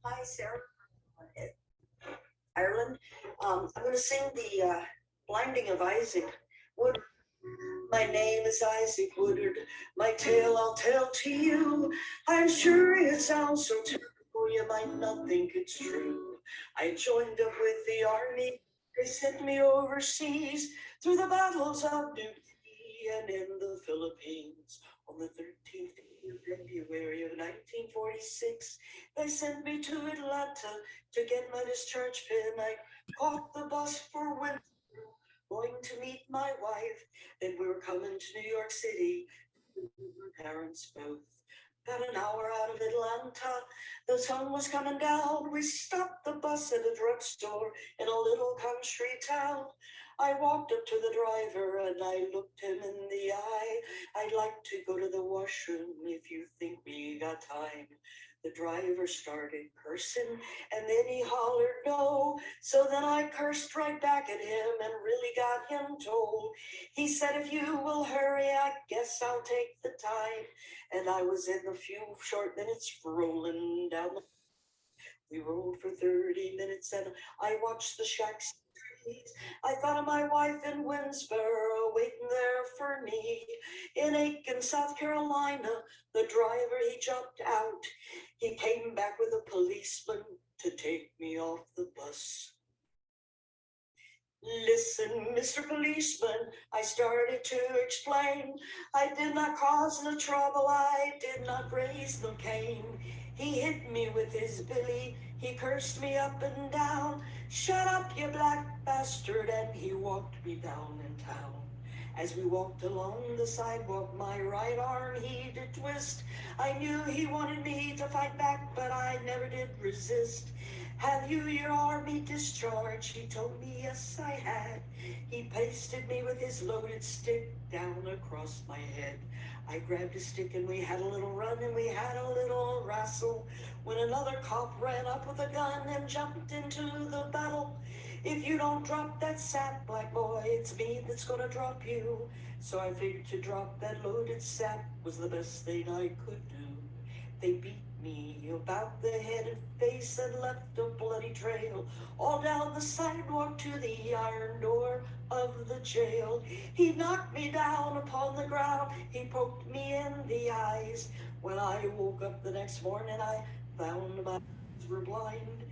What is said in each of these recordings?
Hi, Sarah, Ireland. I'm going to sing the Blinding of Isaac Woodard. My name is Isaac Woodard. My tale I'll tell to you. I'm sure it sounds so terrible you might not think it's true. I joined up with the army. They sent me overseas through the battles of New Guinea and in the Philippines. On the 13th of February of 1946, they sent me to Atlanta to get my discharge pin. I caught the bus for Winter, going to meet my wife. Then we were coming to New York City, my parents both. About an hour out of Atlanta, the sun was coming down. We stopped the bus at a drugstore in a little country town. I walked up to the driver and I looked him in the eye. I'd like to go to the washroom if you think we got time. The driver started cursing and then he hollered no. So then I cursed right back at him and really got him told. He said, if you will hurry, I guess I'll take the time. And I was in a few short minutes rolling down the. We rolled for 30 minutes and I watched the shacks. I thought of my wife in Winsboro waiting there for me. In Aiken, South Carolina, the driver, he jumped out. He came back with a policeman to take me off the bus. Listen, Mr. Policeman, I started to explain. I did not cause the trouble, I did not raise the cane. He hit me with his billy, he cursed me up and down. Shut up, you black bastard, and he walked me down in town. As we walked along the sidewalk, my right arm he did twist. I knew he wanted me to fight back, but I never did resist. Have you your army discharge? He told me yes, I had. He pasted me with his loaded stick down across my head. I grabbed a stick and we had a little run and we had a little wrestle when another cop ran up with a gun and jumped into the battle. If you don't drop that sap, black boy, it's me that's gonna drop you. So I figured to drop that loaded sap was the best thing I could do. They beat me about the head and face and left a bloody trail all down the sidewalk to the iron door of the jail. He knocked me down upon the ground, he poked me in the eyes. When I woke up the next morning, I found my eyes were blind.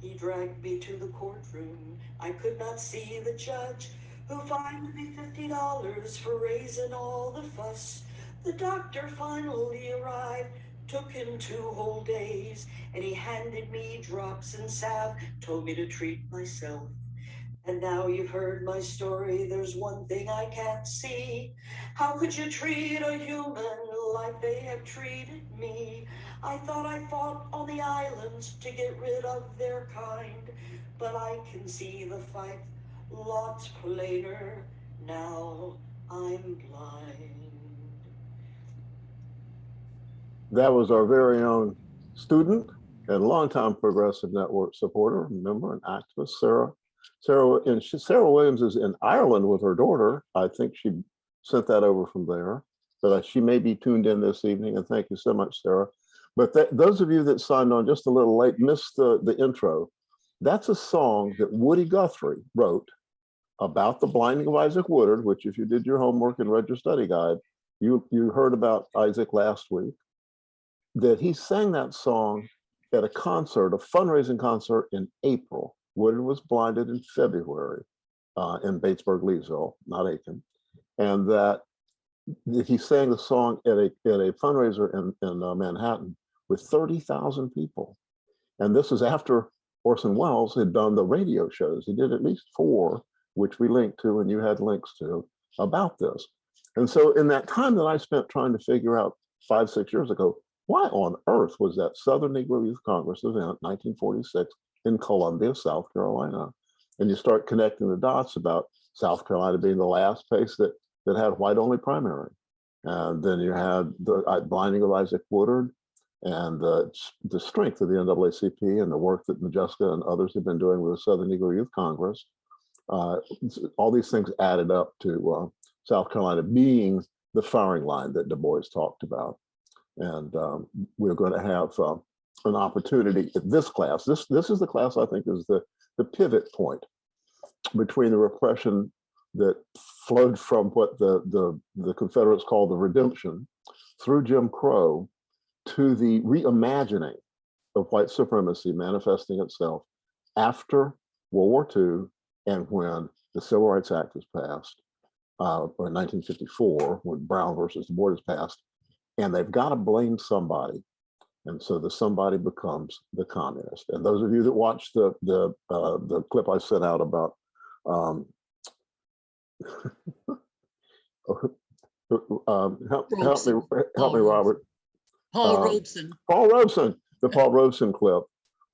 He dragged me to the courtroom. I could not see the judge, who fined me $50 for raising all the fuss. The doctor finally arrived, took him 2 whole days, and he handed me drops and salve, told me to treat myself. And now you've heard my story, there's one thing I can't see. How could you treat a human like they have treated me? I thought I fought on the islands to get rid of their kind, but I can see the fight lots plainer now I'm blind. That was our very own student and longtime Progressive Network supporter, member, and activist, Sarah. Sarah Williams is in Ireland with her daughter. I think she sent that over from there, but she may be tuned in this evening. And thank you so much, Sarah. But those of you that signed on just a little late missed the intro. That's a song that Woody Guthrie wrote about the blinding of Isaac Woodard, which if you did your homework and read your study guide, you heard about Isaac last week. That he sang that song at a concert, a fundraising concert in April. Woodard was blinded in February in Batesburg, Leesville, not Aiken. And that he sang the song at a fundraiser in Manhattan with 30,000 people. And this is after Orson Welles had done the radio shows. He did at least 4, which we linked to and you had links to about this. And so in that time that I spent trying to figure out 5-6 years ago, why on earth was that Southern Negro Youth Congress event, 1946, in Columbia, South Carolina? And you start connecting the dots about South Carolina being the last place that had white-only primary. And then you had the blinding of Isaac Woodard and the strength of the NAACP and the work that Modjeska and others have been doing with the Southern Negro Youth Congress. All these things added up to South Carolina being the firing line that Du Bois talked about. And we're going to have an opportunity in this class. This is the class I think is the pivot point between the repression that flowed from what the Confederates called the redemption through Jim Crow to the reimagining of white supremacy manifesting itself after World War II and when the Civil Rights Act was passed, or in 1954, when Brown versus the Board is passed, and they've got to blame somebody. And so the somebody becomes the communist. And those of you that watched the clip I sent out about help me, Robert. Paul Robeson. Paul Robeson, the Paul Robeson clip.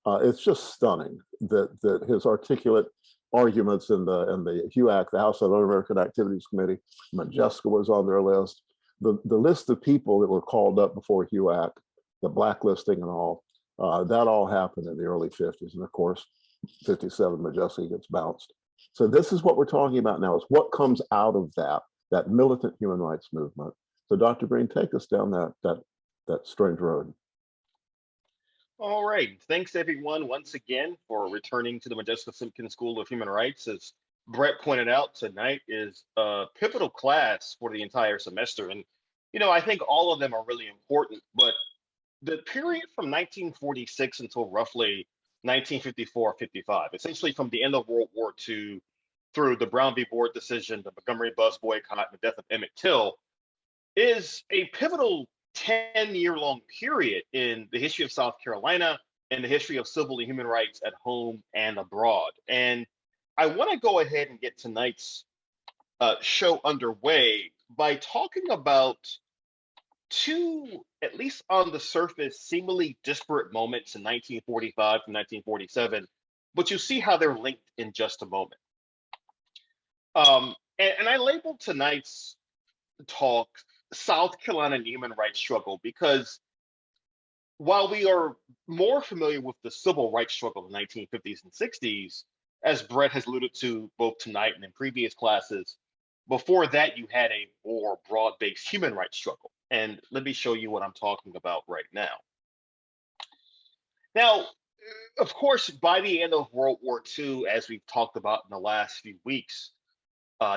It's just stunning that his articulate arguments in the HUAC, the House of Un-American Activities Committee, Modjeska was on their list. The list of people that were called up before HUAC, the blacklisting and all, that all happened in the early 50s. And of course, 57, Modjeska gets bounced. So this is what we're talking about now, is what comes out of that militant human rights movement. So Dr. Greene, take us down that strange road. All right. Thanks, everyone, once again for returning to the Modjeska Simkins School of Human Rights. As Brett pointed out, tonight is a pivotal class for the entire semester. And, I think all of them are really important, but the period from 1946 until roughly 1954-55, essentially from the end of World War II through the Brown v. Board decision, the Montgomery bus boycott, and the death of Emmett Till, is a pivotal 10-year-long period in the history of South Carolina and the history of civil and human rights at home and abroad. And I want to go ahead and get tonight's show underway by talking about two, at least on the surface, seemingly disparate moments in 1945 to 1947, but you see how they're linked in just a moment. And I labeled tonight's talk South Carolina and the human rights struggle because while we are more familiar with the civil rights struggle of the 1950s and 60s, as Brett has alluded to both tonight and in previous classes, before that you had a more broad-based human rights struggle. And let me show you what I'm talking about right now. Now, of course, by the end of World War II, as we've talked about in the last few weeks,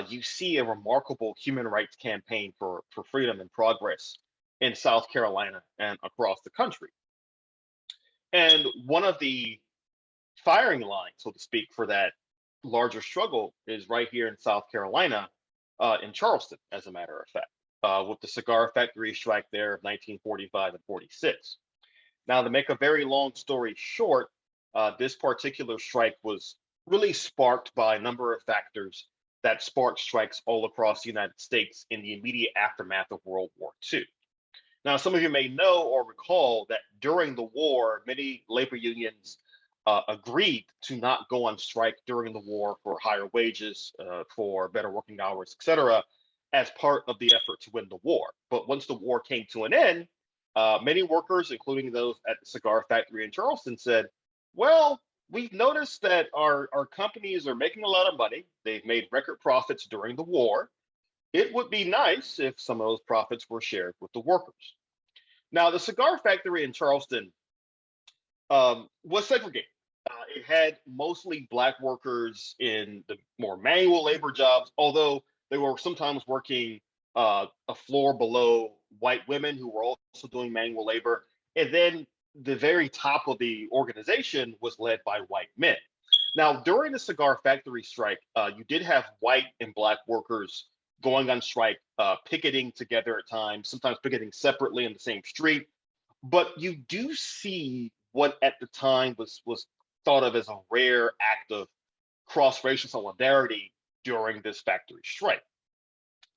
you see a remarkable human rights campaign for freedom and progress in South Carolina and across the country. And one of the firing lines, so to speak, for that larger struggle is right here in South Carolina, in Charleston, as a matter of fact, with the cigar factory strike there of 1945 and 46. Now, to make a very long story short, this particular strike was really sparked by a number of factors that sparked strikes all across the United States in the immediate aftermath of World War II. Now, some of you may know or recall that during the war, many labor unions agreed to not go on strike during the war for higher wages, for better working hours, et cetera, as part of the effort to win the war. But once the war came to an end, many workers, including those at the cigar factory in Charleston, said, well, we've noticed that our companies are making a lot of money. They've made record profits during the war. It would be nice if some of those profits were shared with the workers. Now, the cigar factory in Charleston was segregated. It had mostly Black workers in the more manual labor jobs, although they were sometimes working a floor below white women who were also doing manual labor. And then the very top of the organization was led by white men. Now, during the cigar factory strike, you did have white and Black workers going on strike, picketing together at times, sometimes picketing separately in the same street. But you do see what at the time was thought of as a rare act of cross-racial solidarity during this factory strike.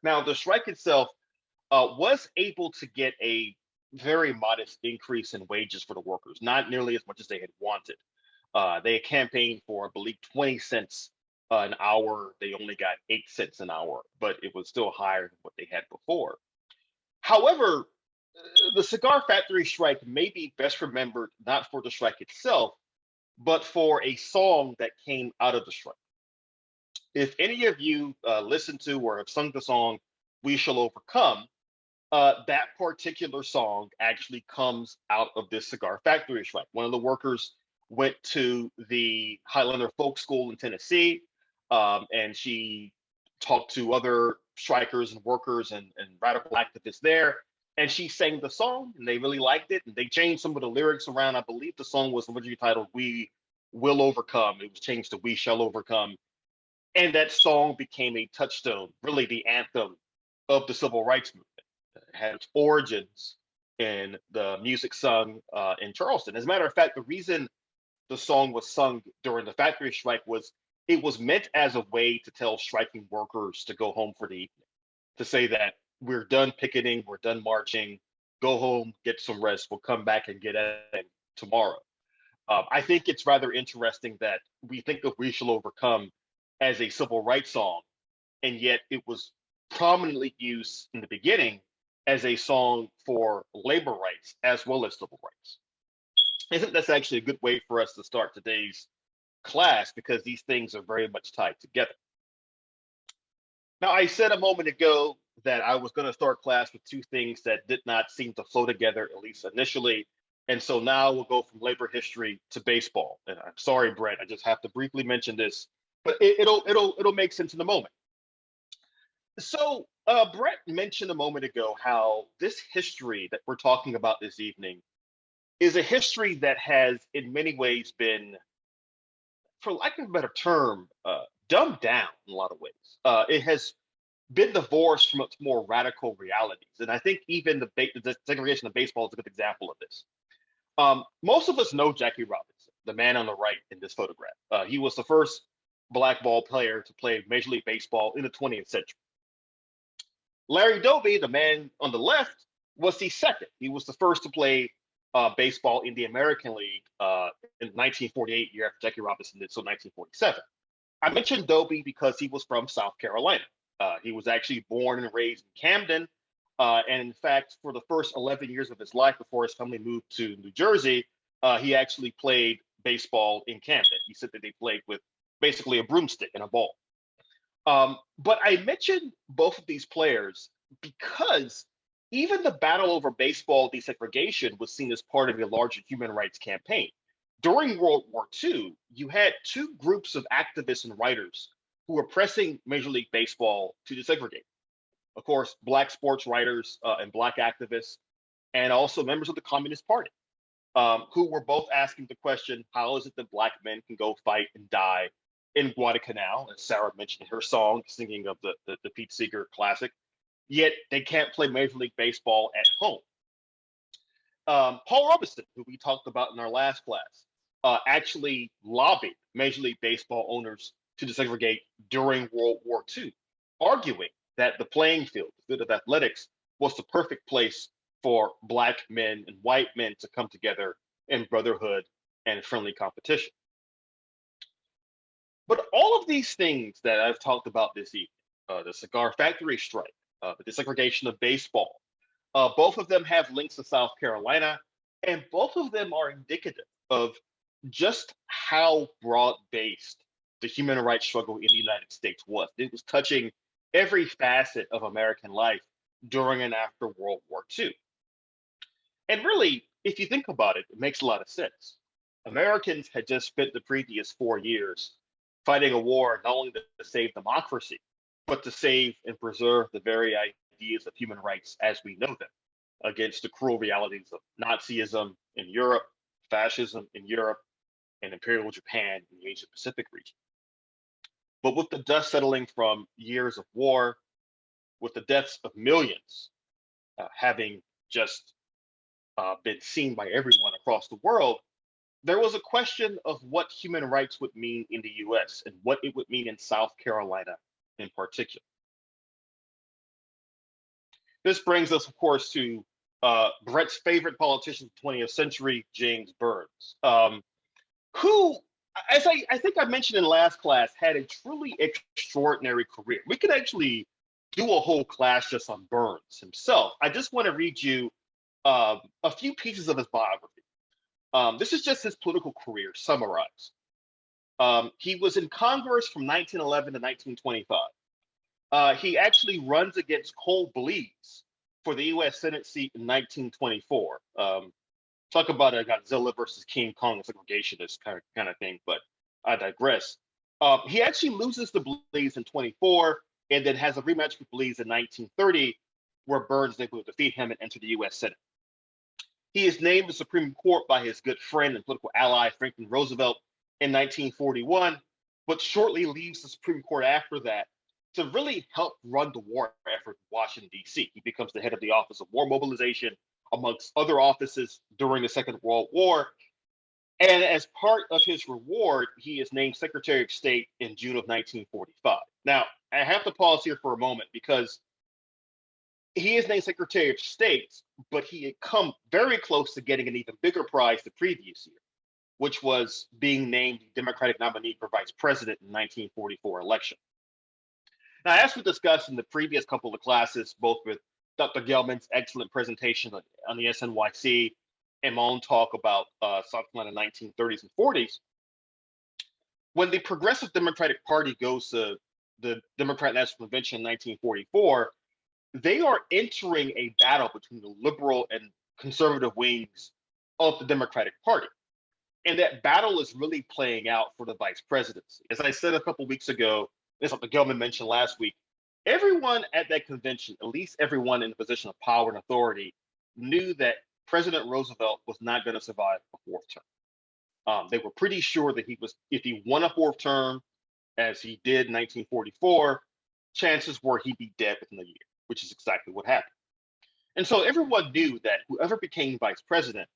Now, the strike itself was able to get a very modest increase in wages for the workers, not nearly as much as they had wanted. They had campaigned for, I believe, 20 cents an hour. They only got 8 cents an hour, but it was still higher than what they had before. However, the cigar factory strike may be best remembered not for the strike itself, but for a song that came out of the strike. If any of you listen to or have sung the song "We Shall Overcome," that particular song actually comes out of this cigar factory strike. One of the workers went to the Highlander Folk School in Tennessee, and she talked to other strikers and workers and radical activists there. And she sang the song, and they really liked it. And they changed some of the lyrics around. I believe the song was originally titled "We Will Overcome." It was changed to "We Shall Overcome." And that song became a touchstone, really the anthem of the civil rights movement. It had its origins in the music sung in Charleston. As a matter of fact, the reason the song was sung during the factory strike was it was meant as a way to tell striking workers to go home for the evening, to say that we're done picketing, we're done marching, go home, get some rest, we'll come back and get at it tomorrow. I think it's rather interesting that we think of "We Shall Overcome" as a civil rights song, and yet it was prominently used in the beginning as a song for labor rights as well as civil rights. I think that's actually a good way for us to start today's class because these things are very much tied together. Now, I said a moment ago that I was going to start class with two things that did not seem to flow together, at least initially. And so now we'll go from labor history to baseball. And I'm sorry, Brett, I just have to briefly mention this, but it'll make sense in a moment. So Brett mentioned a moment ago how this history that we're talking about this evening is a history that has in many ways been, for lack of a better term, dumbed down in a lot of ways. It has been divorced from its more radical realities. And I think even the segregation of baseball is a good example of this. Most of us know Jackie Robinson, the man on the right in this photograph. He was the first black ball player to play Major League Baseball in the 20th century. Larry Doby, the man on the left, was the second. He was the first to play baseball in the American League in 1948, year after Jackie Robinson did so 1947. I mentioned Doby because he was from South Carolina. He was actually born and raised in Camden. And in fact, for the first 11 years of his life before his family moved to New Jersey, he actually played baseball in Camden. He said that they played with basically a broomstick and a ball. But I mentioned both of these players because even the battle over baseball desegregation was seen as part of a larger human rights campaign. During World War II, you had two groups of activists and writers who were pressing Major League Baseball to desegregate. Of course, Black sports writers and Black activists, and also members of the Communist Party, who were both asking the question, how is it that Black men can go fight and die in Guadalcanal, as Sarah mentioned in her song, singing of the Pete Seeger classic, yet they can't play Major League Baseball at home. Paul Robeson, who we talked about in our last class, actually lobbied Major League Baseball owners to desegregate during World War II, arguing that the playing field, the field of athletics, was the perfect place for Black men and white men to come together in brotherhood and friendly competition. But all of these things that I've talked about this evening, the cigar factory strike, the desegregation of baseball, both of them have links to South Carolina, and both of them are indicative of just how broad-based the human rights struggle in the United States was. It was touching every facet of American life during and after World War II. And really, if you think about it, it makes a lot of sense. Americans had just spent the previous 4 years fighting a war not only to save democracy, but to save and preserve the very ideas of human rights as we know them against the cruel realities of Nazism in Europe, fascism in Europe, and Imperial Japan in the Asia Pacific region. But with the dust settling from years of war, with the deaths of millions having just been seen by everyone across the world, there was a question of what human rights would mean in the US and what it would mean in South Carolina in particular. This brings us, of course, to Brett's favorite politician of the 20th century, James Burns, who, as I think I mentioned in last class, had a truly extraordinary career. We could actually do a whole class just on Burns himself. I just want to read you a few pieces of his biography. This is just his political career summarized. He was in Congress from 1911 to 1925. He actually runs against Cole Blees for the U.S. Senate seat in 1924. Talk about a Godzilla versus King Kong segregationist kind of thing, but I digress. He actually loses to Blease in 24, and then has a rematch with Blease in 1930, where Burns is able to defeat him and enter the U.S. Senate. He is named the Supreme Court by his good friend and political ally Franklin Roosevelt in 1941, but shortly leaves the Supreme Court after that to really help run the war effort in Washington, D.C. He becomes the head of the Office of War Mobilization, amongst other offices during the Second World War. And as part of his reward, he is named Secretary of State in June of 1945. Now, I have to pause here for a moment because he is named Secretary of State, but he had come very close to getting an even bigger prize the previous year, which was being named the Democratic nominee for vice president in the 1944 election. Now, as we discussed in the previous couple of classes, both with Dr. Gelman's excellent presentation on the SNYC and my own talk about South Carolina 1930s and 40s, when the Progressive Democratic Party goes to the Democratic National Convention in 1944, they are entering a battle between the liberal and conservative wings of the Democratic Party. And that battle is really playing out for the vice presidency. As I said a couple weeks ago, as Dr. Gelman mentioned last week, everyone at that convention, at least everyone in the position of power and authority, knew that President Roosevelt was not going to survive a fourth term. They were pretty sure that if he won a fourth term, as he did in 1944, chances were he'd be dead within a year, which is exactly what happened. And so everyone knew that whoever became vice president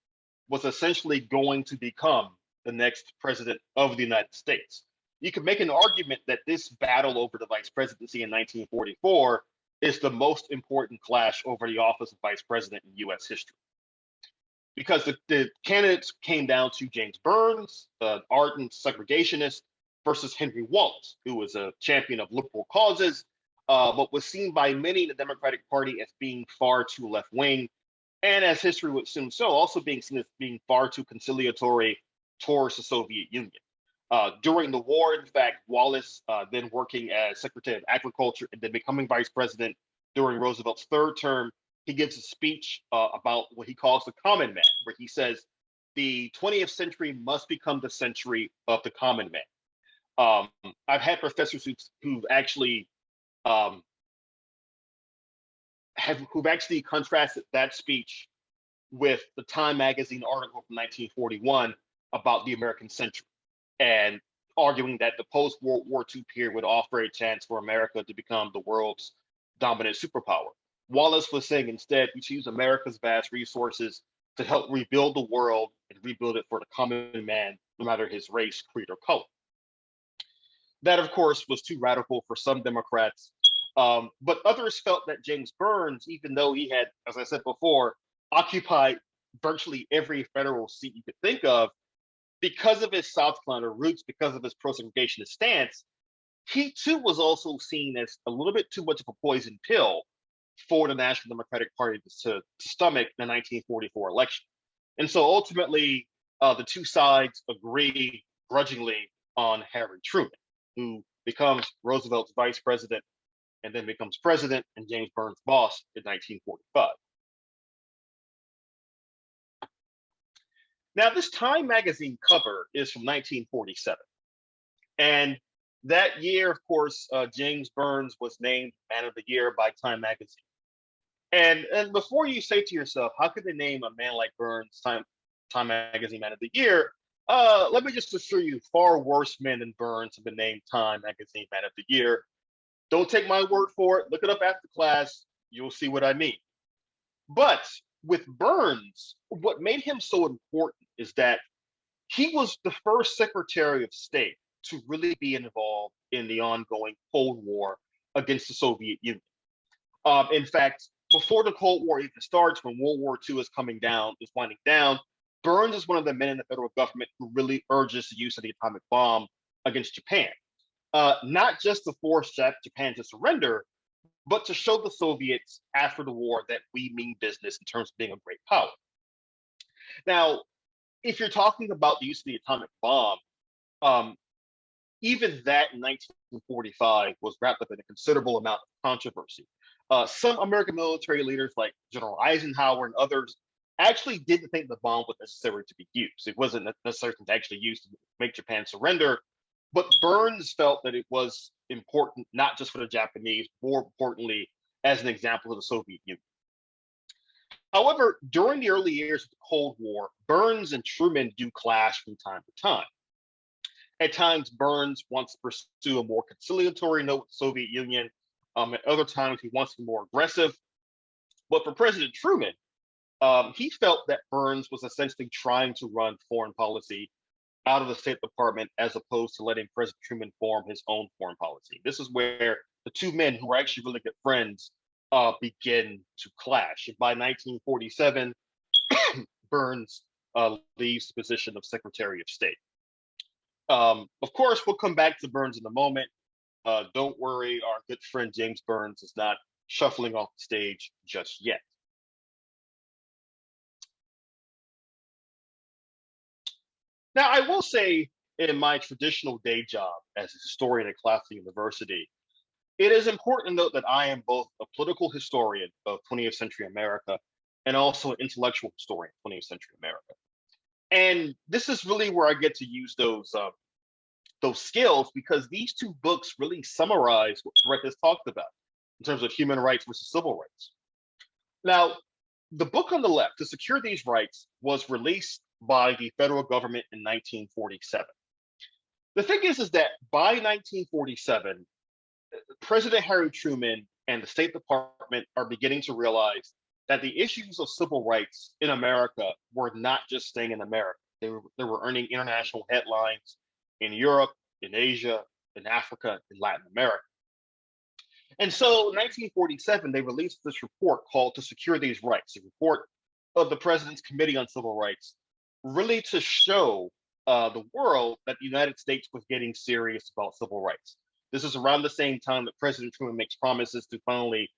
was essentially going to become the next president of the United States. You could make an argument that this battle over the vice presidency in 1944 is the most important clash over the office of vice president in U.S. history. Because the candidates came down to James Burns, the ardent segregationist, versus Henry Wallace, who was a champion of liberal causes, but was seen by many in the Democratic Party as being far too left-wing, and as history would soon show, also being seen as being far too conciliatory towards the Soviet Union. During the war, in fact, Wallace, then working as Secretary of Agriculture and then becoming vice president during Roosevelt's third term, he gives a speech about what he calls the common man, where he says, the 20th century must become the century of the common man. I've had professors who've actually contrasted that speech with the Time magazine article from 1941 about the American century, and arguing that the post-World War II period would offer a chance for America to become the world's dominant superpower. Wallace was saying instead we should use America's vast resources to help rebuild the world and rebuild it for the common man, no matter his race, creed, or color. That, of course, was too radical for some Democrats, but others felt that James Burns, even though he had, as I said before, occupied virtually every federal seat you could think of, because of his South Carolina roots, because of his pro-segregationist stance, he too was also seen as a little bit too much of a poison pill for the National Democratic Party to stomach the 1944 election. And so ultimately, the two sides agree grudgingly on Harry Truman, who becomes Roosevelt's vice president and then becomes president and James Burns' boss in 1945. Now, this Time magazine cover is from 1947. And that year, of course, James Burns was named Man of the Year by Time magazine. And before you say to yourself, how could they name a man like Burns Time magazine Man of the Year? Let me just assure you, far worse men than Burns have been named Time magazine Man of the Year. Don't take my word for it. Look it up after class. You'll see what I mean. But with Burns, what made him so important is that he was the first Secretary of State to really be involved in the ongoing Cold War against the Soviet Union. In fact, before the Cold War even starts, when World War II is winding down, Burns is one of the men in the federal government who really urges the use of the atomic bomb against Japan. Not just to force Japan to surrender, but to show the Soviets after the war that we mean business in terms of being a great power. Now, if you're talking about the use of the atomic bomb, even that in 1945 was wrapped up in a considerable amount of controversy. Some American military leaders like General Eisenhower and others actually didn't think the bomb was necessary to be used. It wasn't necessary to actually use to make Japan surrender. But Burns felt that it was important, not just for the Japanese, more importantly, as an example of the Soviet Union. However, during the early years of the Cold War, Burns and Truman do clash from time to time. At times, Burns wants to pursue a more conciliatory note with the Soviet Union. At other times, he wants to be more aggressive. But for President Truman, he felt that Burns was essentially trying to run foreign policy out of the State Department as opposed to letting President Truman form his own foreign policy. This is where the two men, who were actually really good friends, begin to clash. And by 1947, Burns leaves the position of Secretary of State. Of course, we'll come back to Burns in a moment. Don't worry, our good friend James Burns is not shuffling off the stage just yet. Now, I will say, in my traditional day job as a historian at Claflin University, it is important to note that I am both a political historian of 20th century America and also an intellectual historian of 20th century America. And this is really where I get to use those skills, because these two books really summarize what Brett has talked about in terms of human rights versus civil rights. Now, the book on the left, To Secure These Rights, was released by the federal government in 1947. The thing is that by 1947, President Harry Truman and the State Department are beginning to realize that the issues of civil rights in America were not just staying in America. They were earning international headlines in Europe, in Asia, in Africa, in Latin America. And so in 1947, they released this report called To Secure These Rights, a report of the President's Committee on Civil Rights, really to show the world that the United States was getting serious about civil rights. This is around the same time that President Truman makes promises to finally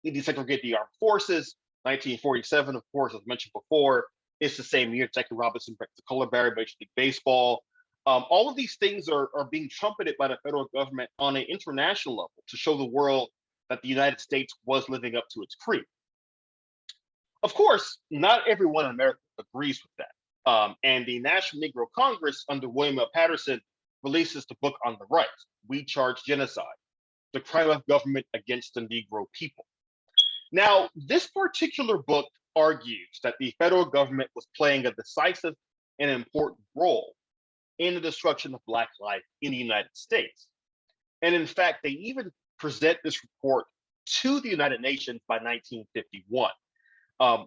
desegregate the armed forces. 1947, of course, as mentioned before, is the same year Jackie Robinson breaks the color barrier, Major League Baseball. All of these things are being trumpeted by the federal government on an international level to show the world that the United States was living up to its creed. Of course, not everyone in America agrees with that. And the National Negro Congress under William L. Patterson releases the book on the right, We Charge Genocide, the crime of government against the Negro people. Now, this particular book argues that the federal government was playing a decisive and important role in the destruction of Black life in the United States. And in fact, they even present this report to the United Nations by 1951,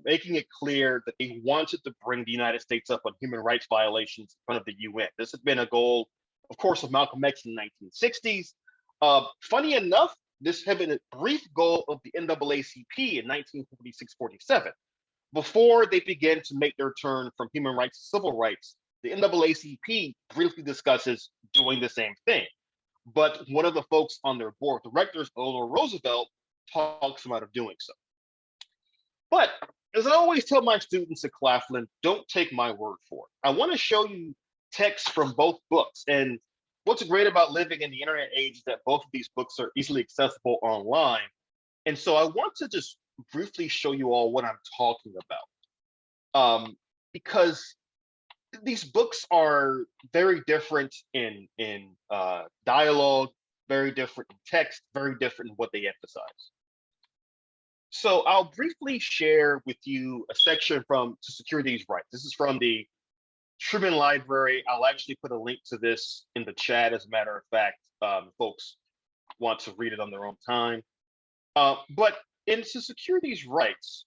making it clear that they wanted to bring the United States up on human rights violations in front of the UN. This had been a goal, of course, of Malcolm X in the 1960s. Funny enough, this had been a brief goal of the NAACP in 1946-47. Before they began to make their turn from human rights to civil rights, the NAACP briefly discusses doing the same thing. But one of the folks on their board of directors, Eleanor Roosevelt, talks them out of doing so. But as I always tell my students at Claflin, don't take my word for it. I want to show you texts from both books. And what's great about living in the internet age is that both of these books are easily accessible online. And so I want to just briefly show you all what I'm talking about. Because these books are very different in dialogue, very different in text, very different in what they emphasize. So I'll briefly share with you a section from To Secure These Rights. This is from the Truman Library. I'll actually put a link to this in the chat, as a matter of fact, folks want to read it on their own time. But in To Secure These Rights,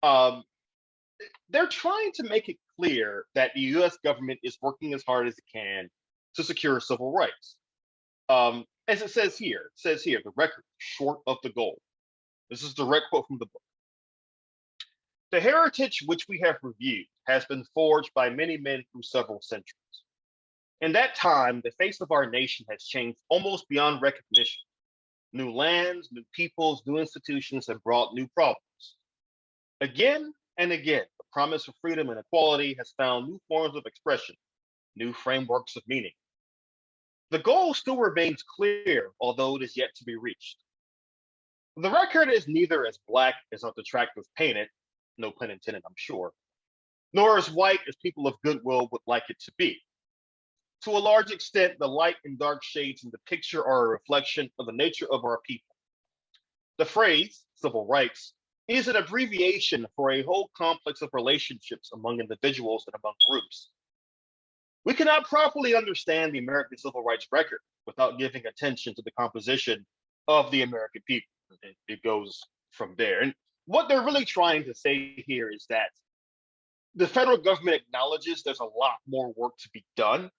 they're trying to make it clear that the US government is working as hard as it can to secure civil rights. As it says here, the record short of the goal. This is a direct quote from the book. The heritage which we have reviewed has been forged by many men through several centuries. In that time, the face of our nation has changed almost beyond recognition. New lands, new peoples, new institutions have brought new problems. Again and again, the promise of freedom and equality has found new forms of expression, new frameworks of meaning. The goal still remains clear, although it is yet to be reached. The record is neither as black as our detractors paint it, no pun intended, I'm sure, nor as white as people of goodwill would like it to be. To a large extent, the light and dark shades in the picture are a reflection of the nature of our people. The phrase, civil rights, is an abbreviation for a whole complex of relationships among individuals and among groups. We cannot properly understand the American civil rights record without giving attention to the composition of the American people. It goes from there. And what they're really trying to say here is that the federal government acknowledges there's a lot more work to be done,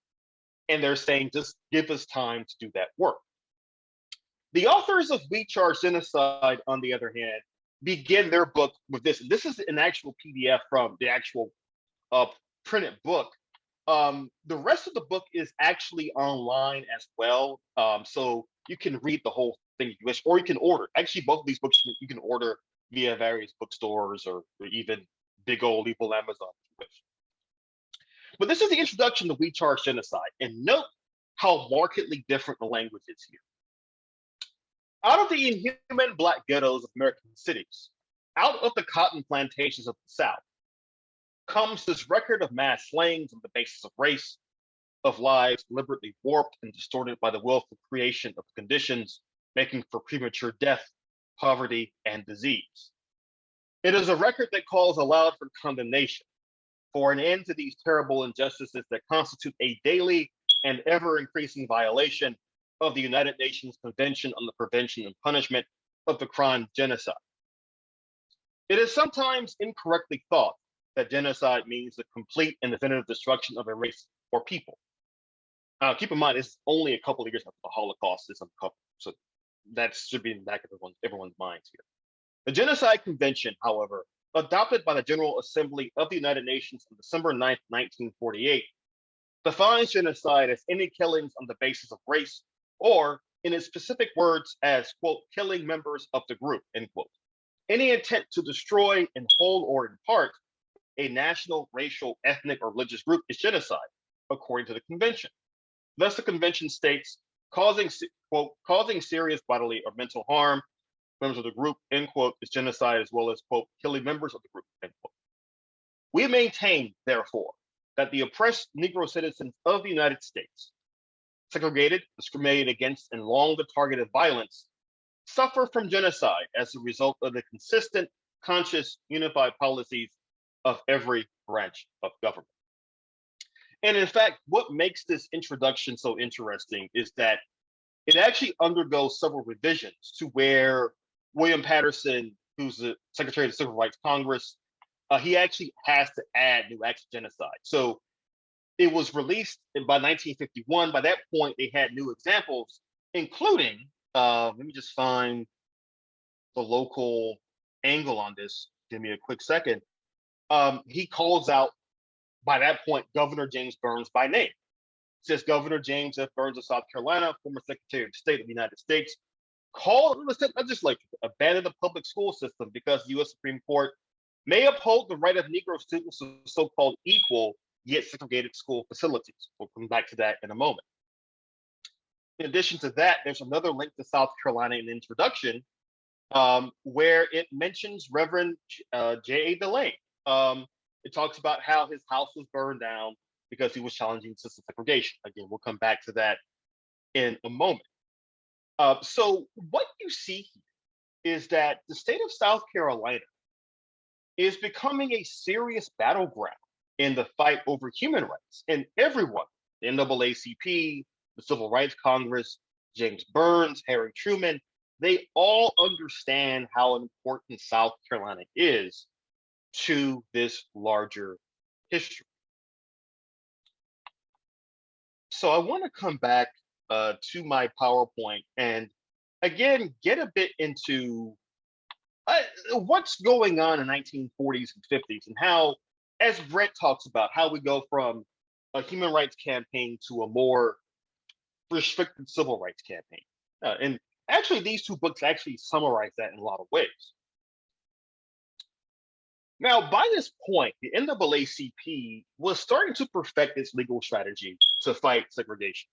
and they're saying just give us time to do that work. The authors of We Charge Genocide, on the other hand, begin their book with this. This is an actual PDF from the actual printed book. The rest of the book is actually online as well, so you can read the whole thing if you wish, or you can order. Actually, both of these books you can order via various bookstores or even big old evil Amazon if you wish. But this is the introduction to We Charge Genocide, and note how markedly different the language is here. Out of the inhuman black ghettos of American cities, out of the cotton plantations of the South, comes this record of mass slayings on the basis of race, of lives deliberately warped and distorted by the willful creation of conditions making for premature death, poverty, and disease. It is a record that calls aloud for condemnation, for an end to these terrible injustices that constitute a daily and ever-increasing violation of the United Nations Convention on the Prevention and Punishment of the Crime of Genocide. It is sometimes incorrectly thought that genocide means the complete and definitive destruction of a race or people. Keep in mind, it's only a couple of years after the Holocaust is uncovered, so that should be in the back of everyone's minds here. The Genocide Convention, however, adopted by the General Assembly of the United Nations on December 9th, 1948, defines genocide as any killings on the basis of race, or in its specific words as, quote, killing members of the group, end quote. Any intent to destroy in whole or in part a national, racial, ethnic, or religious group is genocide, according to the convention. Thus, the convention states, causing, quote, causing serious bodily or mental harm members of the group, end quote, is genocide, as well as, quote, killing members of the group, end quote. We maintain, therefore, that the oppressed Negro citizens of the United States, segregated, discriminated against, and long targeted violence, suffer from genocide as a result of the consistent, conscious, unified policies of every branch of government. And in fact, what makes this introduction so interesting is that it actually undergoes several revisions to where William Patterson, who's the Secretary of the Civil Rights Congress, he actually has to add new acts of genocide. So it was released by 1951. By that point, they had new examples, including, let me just find the local angle on this. Give me a quick second. He calls out, by that point, Governor James Burns by name. Says Governor James F. Burns of South Carolina, former Secretary of State of the United States, called on the legislature to abandon the public school system because the U.S. Supreme Court may uphold the right of Negro students to so-called equal yet segregated school facilities. We'll come back to that in a moment. In addition to that, there's another link to South Carolina in the introduction where it mentions Reverend J.A. Delane. It talks about how his house was burned down because he was challenging system segregation. Again, we'll come back to that in a moment. So what you see here is that the state of South Carolina is becoming a serious battleground in the fight over human rights. And everyone, the NAACP, the Civil Rights Congress, James Burns, Harry Truman, they all understand how important South Carolina is to this larger history. So I want to come back to my PowerPoint and again, get a bit into what's going on in 1940s and 50s and how, as Brett talks about, how we go from a human rights campaign to a more restricted civil rights campaign. And actually, these two books actually summarize that in a lot of ways. Now, by this point, the NAACP was starting to perfect its legal strategy to fight segregation.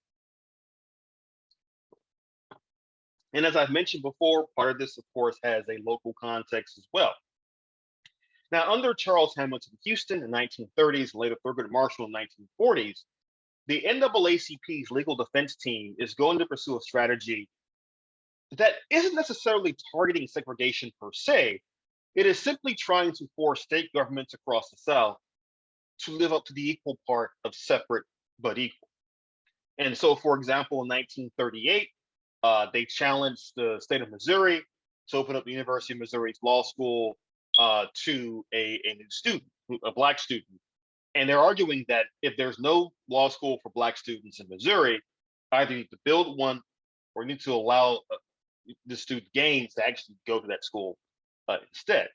And as I've mentioned before, part of this, of course, has a local context as well. Now, under Charles Hamilton Houston in the 1930s, and later Thurgood Marshall in the 1940s, the NAACP's legal defense team is going to pursue a strategy that isn't necessarily targeting segregation per se. It is simply trying to force state governments across the South to live up to the equal part of separate but equal. And so, for example, in 1938, they challenged the state of Missouri to open up the University of Missouri's law school to a new student, a Black student. And they're arguing that if there's no law school for Black students in Missouri, either you need to build one or you need to allow the student gains to actually go to that school instead.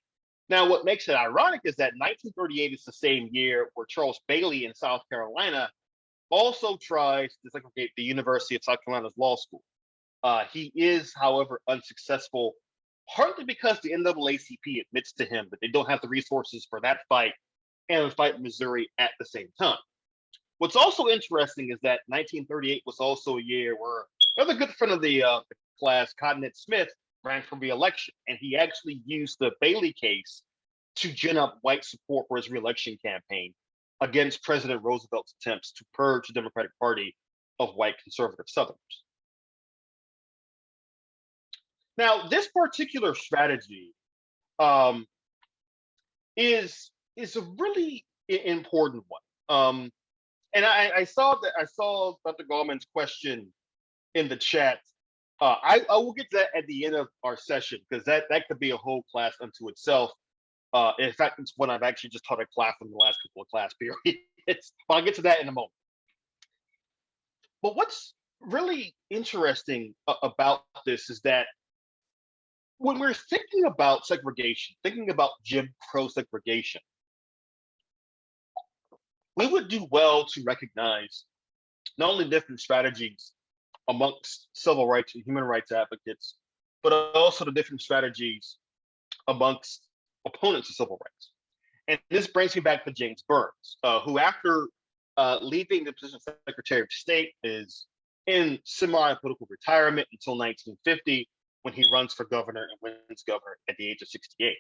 Now, what makes it ironic is that 1938 is the same year where Charles Bailey in South Carolina also tries to segregate the University of South Carolina's law school. He is, however, unsuccessful, partly because the NAACP admits to him that they don't have the resources for that fight and the fight in Missouri at the same time. What's also interesting is that 1938 was also a year where another good friend of the class, Cottonette Smith, ran for re-election, and he actually used the Bailey case to gin up white support for his re-election campaign against President Roosevelt's attempts to purge the Democratic Party of white conservative Southerners. Now, this particular strategy is a really important one. And I saw Dr. Gallman's question in the chat. I will get to that at the end of our session, because that could be a whole class unto itself. In fact, it's one I've actually just taught a class in the last couple of class periods. I'll get to that in a moment. But what's really interesting about this is that when we're thinking about segregation, thinking about Jim Crow segregation, we would do well to recognize not only different strategies amongst civil rights and human rights advocates, but also the different strategies amongst opponents of civil rights. And this brings me back to James Burns, who after leaving the position of Secretary of State is in semi-political retirement until 1950, when he runs for governor and wins governor at the age of 68.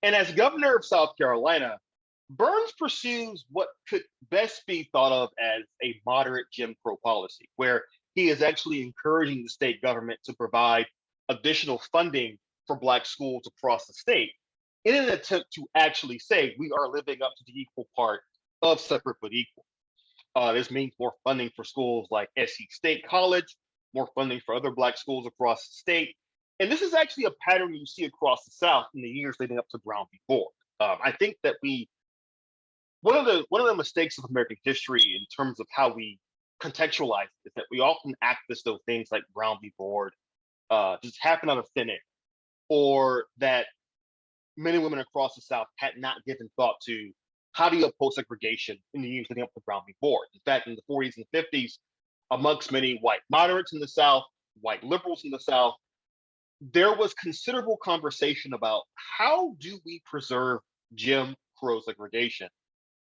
And as governor of South Carolina, Burns pursues what could best be thought of as a moderate Jim Crow policy, where he is actually encouraging the state government to provide additional funding for Black schools across the state in an attempt to actually say we are living up to the equal part of separate but equal. This means more funding for schools like SC State College, more funding for other Black schools across the state. And this is actually a pattern you see across the South in the years leading up to Brown v. Board. I think that one of the mistakes of American history in terms of how we contextualize it is that we often act as though things like Brown v. Board just happen out of thin air, or that men and women across the South had not given thought to how do you oppose segregation in the years leading up to Brown v. Board. In fact, in the 40s and 50s, amongst many white moderates in the South, white liberals in the South, there was considerable conversation about how do we preserve Jim Crow segregation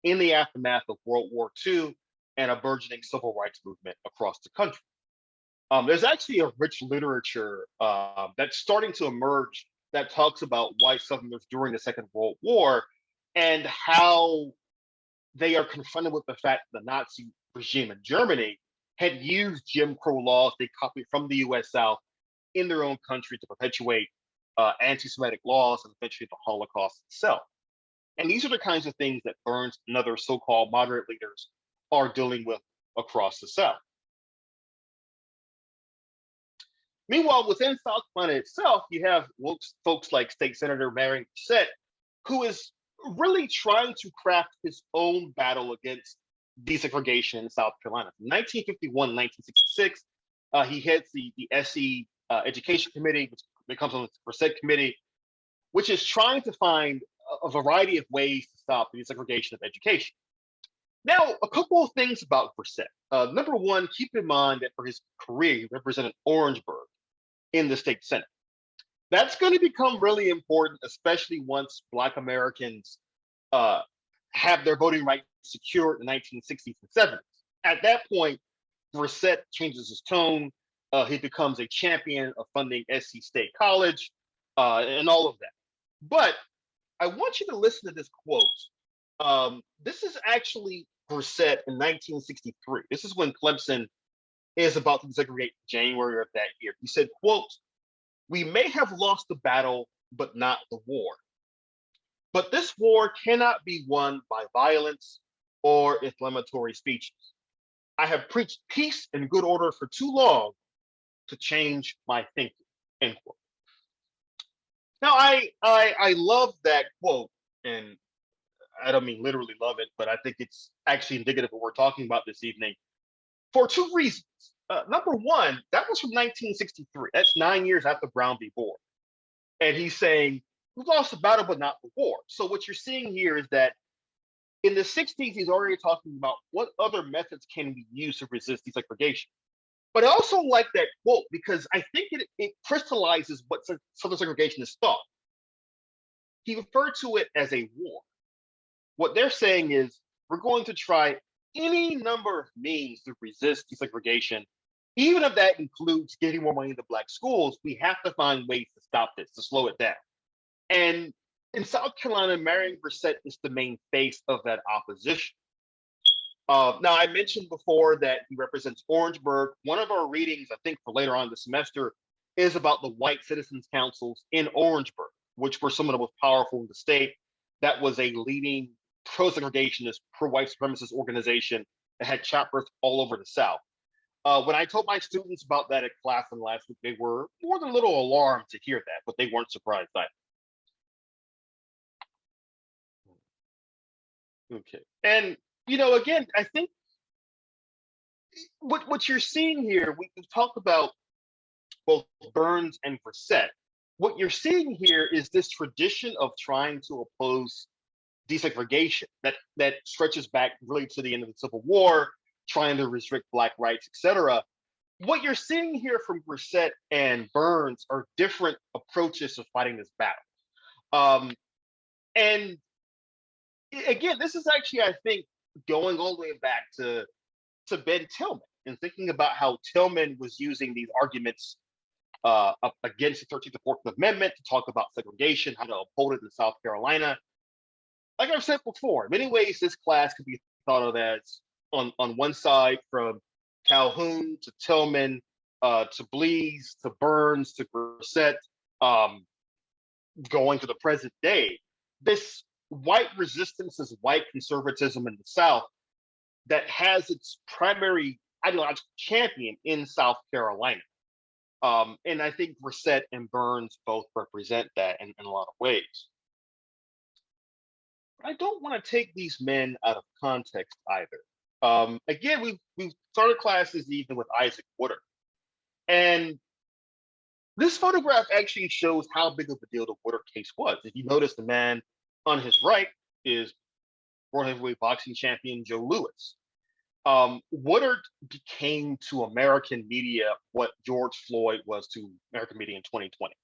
in the aftermath of World War II and a burgeoning civil rights movement across the country. There's actually a rich literature that's starting to emerge that talks about white Southerners during the Second World War and how they are confronted with the fact that the Nazi regime in Germany had used Jim Crow laws they copied from the US South in their own country to perpetuate anti-Semitic laws and eventually the Holocaust itself. And these are the kinds of things that Burns and other so-called moderate leaders are dealing with across the South. Meanwhile, within South Carolina itself, you have folks like State Senator Marion Brissett, who is really trying to craft his own battle against desegregation in South Carolina. From 1951 1966, he heads the SC Education Committee, which becomes on the Brissett Committee, which is trying to find a variety of ways to stop the desegregation of education. Now, a couple of things about Brissett. Number one, keep in mind that for his career, he represented Orangeburg in the state Senate. That's going to become really important, especially once Black Americans have their voting rights secured in the 1960s and 70s. At that point, Brissett changes his tone. He becomes a champion of funding SC State College and all of that. But I want you to listen to this quote. This is actually Brissett in 1963. This is when Clemson is about to desegregate January of that year. He said, quote, "We may have lost the battle, but not the war. But this war cannot be won by violence or inflammatory speeches. I have preached peace and good order for too long to change my thinking," end quote. Now, I love that quote, and I don't mean literally love it, but I think it's actually indicative of what we're talking about this evening for two reasons. Number one, that was from 1963. That's 9 years after Brown v. Board. And he's saying, we've lost the battle, but not the war. So what you're seeing here is that in the 60s, he's already talking about what other methods can we use to resist desegregation. But I also like that quote because I think it crystallizes what Southern segregationists thought. He referred to it as a war. What they're saying is we're going to try any number of means to resist desegregation, even if that includes getting more money into Black schools. We have to find ways to stop this, to slow it down. And in South Carolina, Marion Brissett is the main face of that opposition. Now, I mentioned before that he represents Orangeburg. One of our readings, I think, for later on this semester is about the white citizens councils in Orangeburg, which were some of the most powerful in the state. That was a leading pro-segregationist, pro-white supremacist organization that had chapters all over the South. When I told my students about that at class in last week, they were more than a little alarmed to hear that, but they weren't surprised either. Okay. And, again, I think what you're seeing here, we've talked about both Burns and Brissett. What you're seeing here is this tradition of trying to oppose desegregation that stretches back really to the end of the Civil War, trying to restrict Black rights, etc. What you're seeing here from Brissett and Burns are different approaches to fighting this battle. And again, this is actually, I think, going all the way back to Ben Tillman and thinking about how Tillman was using these arguments against the 13th and 14th Amendment to talk about segregation, how to uphold it in South Carolina. Like I've said before, in many ways, this class could be thought of as on one side from Calhoun to Tillman to Blease to Burns to Brissett, going to the present day. This white resistance, this white conservatism in the South that has its primary ideological champion in South Carolina. And I think Brissett and Burns both represent that in a lot of ways. But I don't want to take these men out of context either. Again, we've started classes even with Isaac Woodard. And this photograph actually shows how big of a deal the Woodard case was. If you notice, the man on his right is world heavyweight boxing champion Joe Louis. Woodard became to American media what George Floyd was to American media in 2020.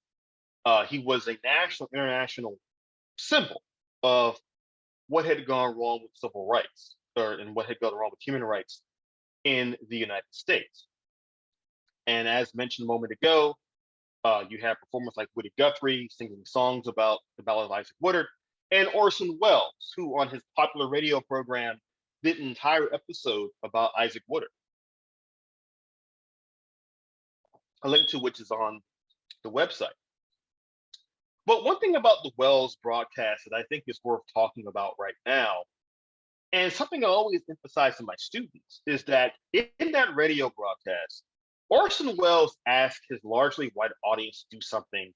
He was a national, international symbol of what had gone wrong with civil rights, and what had gone wrong with human rights in the United States. And as mentioned a moment ago, you have performers like Woody Guthrie singing songs about the Ballad of Isaac Woodard, and Orson Welles, who on his popular radio program did an entire episode about Isaac Woodard, a link to which is on the website. But one thing about the Welles broadcast that I think is worth talking about right now, and something I always emphasize to my students, is that in that radio broadcast, Orson Welles asked his largely white audience to do something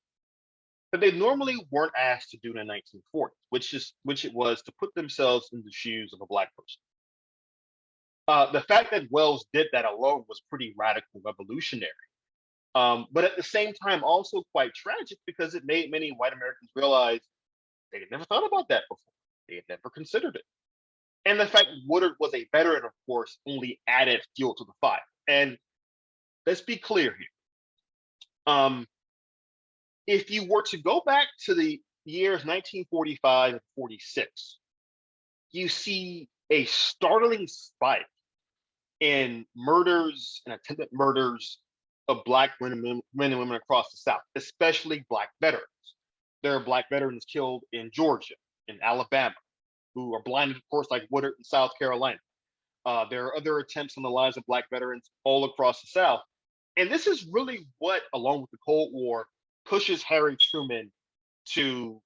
that they normally weren't asked to do in the 1940s, which it was to put themselves in the shoes of a Black person. The fact that Welles did that alone was pretty radical, revolutionary. But at the same time, also quite tragic because it made many white Americans realize they had never thought about that before. They had never considered it. And the fact Woodard was a veteran, of course, only added fuel to the fire. And let's be clear here. If you were to go back to the years 1945 and 46, you see a startling spike in murders and attempted murders of Black men and women across the South, especially Black veterans. There are Black veterans killed in Georgia, in Alabama, who are blinded, of course, like Woodard in South Carolina. There are other attempts on the lives of Black veterans all across the South. And this is really what, along with the Cold War, pushes Harry Truman to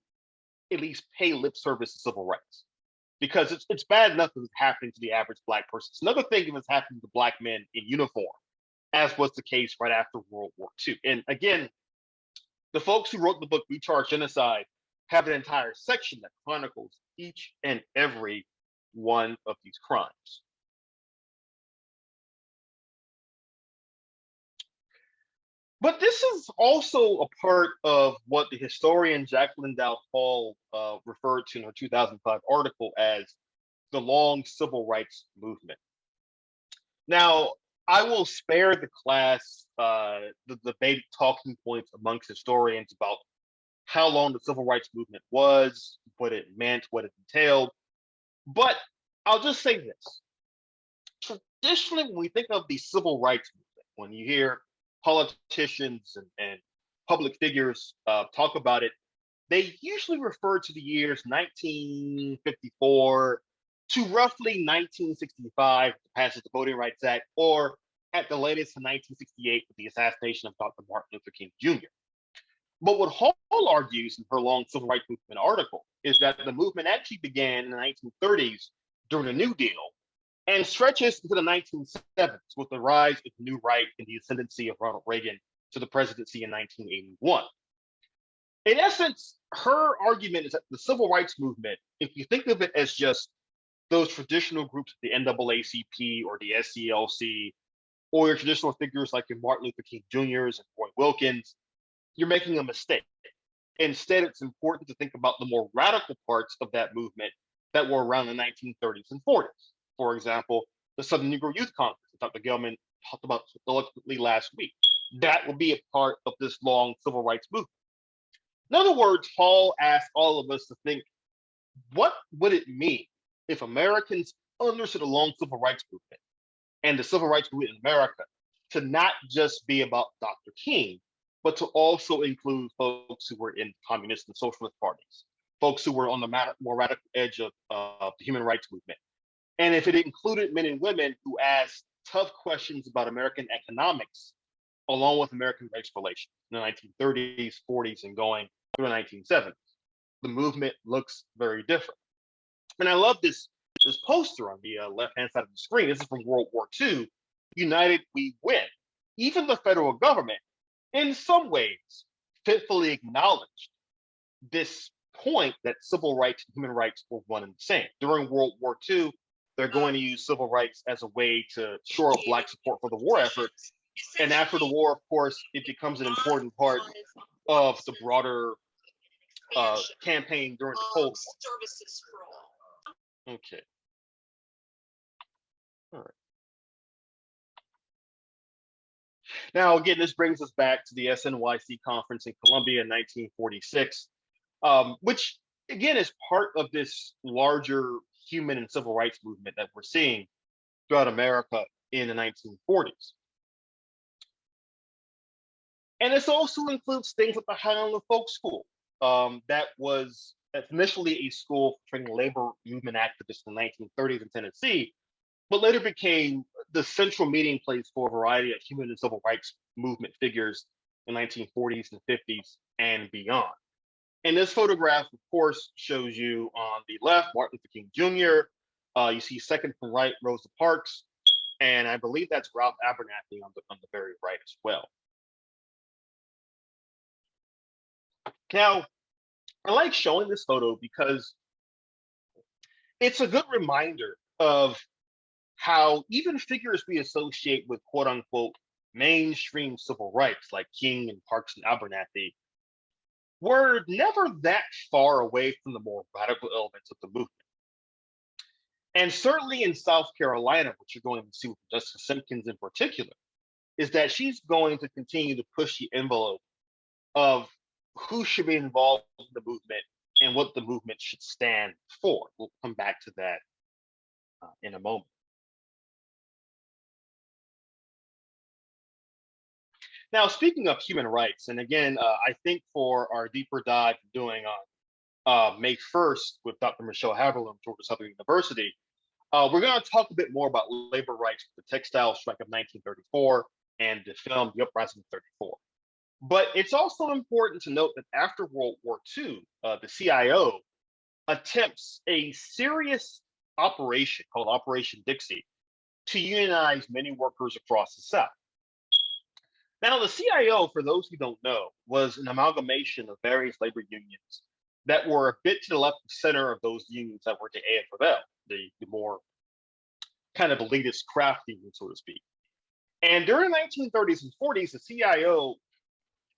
at least pay lip service to civil rights. Because it's bad enough that it's happening to the average Black person. It's another thing if it's happening to Black men in uniform, as was the case right after World War II. And again, the folks who wrote the book We Charge Genocide have an entire section that chronicles each and every one of these crimes. But this is also a part of what the historian Jacqueline Dowd Hall referred to in her 2005 article as the long civil rights movement. Now, I will spare the class the debate talking points amongst historians about how long the civil rights movement was, what it meant, what it entailed. But I'll just say this. Traditionally, when we think of the civil rights movement, when you hear politicians and public figures talk about it, they usually refer to the years 1954 to roughly 1965, the passage of the Voting Rights Act, or at the latest in 1968 with the assassination of Dr. Martin Luther King Jr. But what Hall argues in her long civil rights movement article is that the movement actually began in the 1930s during the New Deal and stretches into the 1970s with the rise of the new right and the ascendancy of Ronald Reagan to the presidency in 1981. In essence, her argument is that the civil rights movement, if you think of it as just those traditional groups, the NAACP or the SCLC, or your traditional figures like your Martin Luther King Jr.'s and Roy Wilkins, you're making a mistake. Instead, it's important to think about the more radical parts of that movement that were around the 1930s and 40s. For example, the Southern Negro Youth Congress that Dr. Gelman talked about eloquently last week. That will be a part of this long civil rights movement. In other words, Hall asked all of us to think, what would it mean if Americans understood the long civil rights movement and the civil rights movement in America to not just be about Dr. King, but to also include folks who were in communist and socialist parties, folks who were on the more radical edge of the human rights movement. And if it included men and women who asked tough questions about American economics, along with American race relations in the 1930s, 40s, and going through the 1970s, the movement looks very different. And I love this poster on the left-hand side of the screen. This is from World War II. United we win. Even the federal government, in some ways, fitfully acknowledged this point that civil rights and human rights were one and the same. During World War II, they're going to use civil rights as a way to shore up Black support for the war effort. And after the war, of course, it becomes an important part of the broader campaign during the Cold War. Okay. All right. Now, again, this brings us back to the SNYC conference in Columbia in 1946, which, again, is part of this larger human and civil rights movement that we're seeing throughout America in the 1940s. And this also includes things like the Highland Folk School. That was initially a school for training labor movement activists in the 1930s in Tennessee, but later became the central meeting place for a variety of human and civil rights movement figures in the 1940s and 50s and beyond. And this photograph, of course, shows you on the left, Martin Luther King Jr. You see second from right, Rosa Parks, and I believe that's Ralph Abernathy on the very right as well. Now, I like showing this photo because it's a good reminder of how even figures we associate with quote unquote mainstream civil rights like King and Parks and Abernathy were never that far away from the more radical elements of the movement. And certainly in South Carolina, what you're going to see with Justice Simkins in particular, is that she's going to continue to push the envelope of who should be involved in the movement and what the movement should stand for. We'll come back to that in a moment. Now, speaking of human rights, and again, I think for our deeper dive doing on May 1st with Dr. Michelle Haviland, Georgia Southern University, we're going to talk a bit more about labor rights, the textile strike of 1934, and the film The Uprising of 34. But it's also important to note that after World War II, the CIO attempts a serious operation called Operation Dixie to unionize many workers across the South. Now, the CIO, for those who don't know, was an amalgamation of various labor unions that were a bit to the left of center of those unions that were the AFL, the more kind of elitist craft union, so to speak. And during the 1930s and 40s, the CIO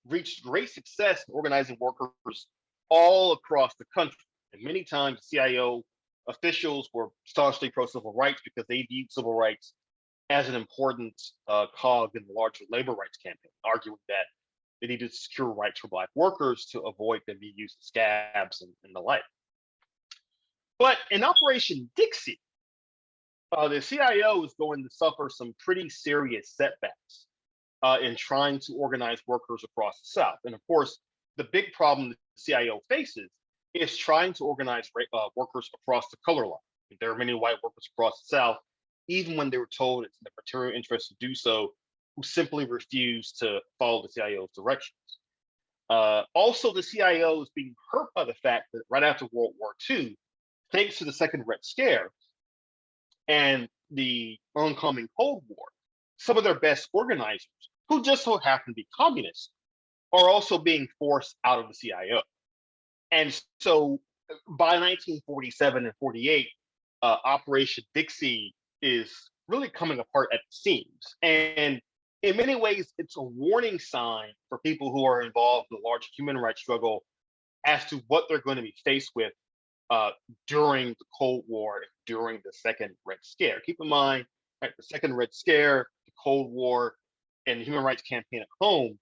reached great success in organizing workers all across the country. And many times, CIO officials were staunchly pro-civil rights because they viewed civil rights as an important cog in the larger labor rights campaign, arguing that they needed to secure rights for Black workers to avoid them being used as scabs and the like. But in Operation Dixie, the CIO is going to suffer some pretty serious setbacks in trying to organize workers across the South. And of course, the big problem the CIO faces is trying to organize workers across the color line. There are many white workers across the South, even when they were told it's in their material interest to do so, who simply refuse to follow the CIO's directions. Also, the CIO is being hurt by the fact that right after World War II, thanks to the Second Red Scare and the oncoming Cold War, some of their best organizers, who just so happen to be communists, are also being forced out of the CIO. And so by 1947 and 48, Operation Dixie is really coming apart at the seams. And in many ways, it's a warning sign for people who are involved in the large human rights struggle as to what they're going to be faced with during the Cold War and during the Second Red Scare. Keep in mind, right, the Second Red Scare, the Cold War, and the human rights campaign at home,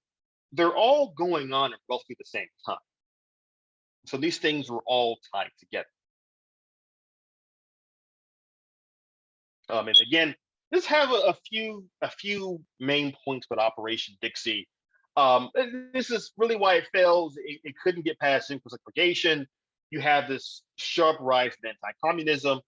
they're all going on at roughly the same time. So these things were all tied together. And again, just have a few main points with Operation Dixie. This is really why it fails. It couldn't get past simple segregation. You have this sharp rise in anti-communism,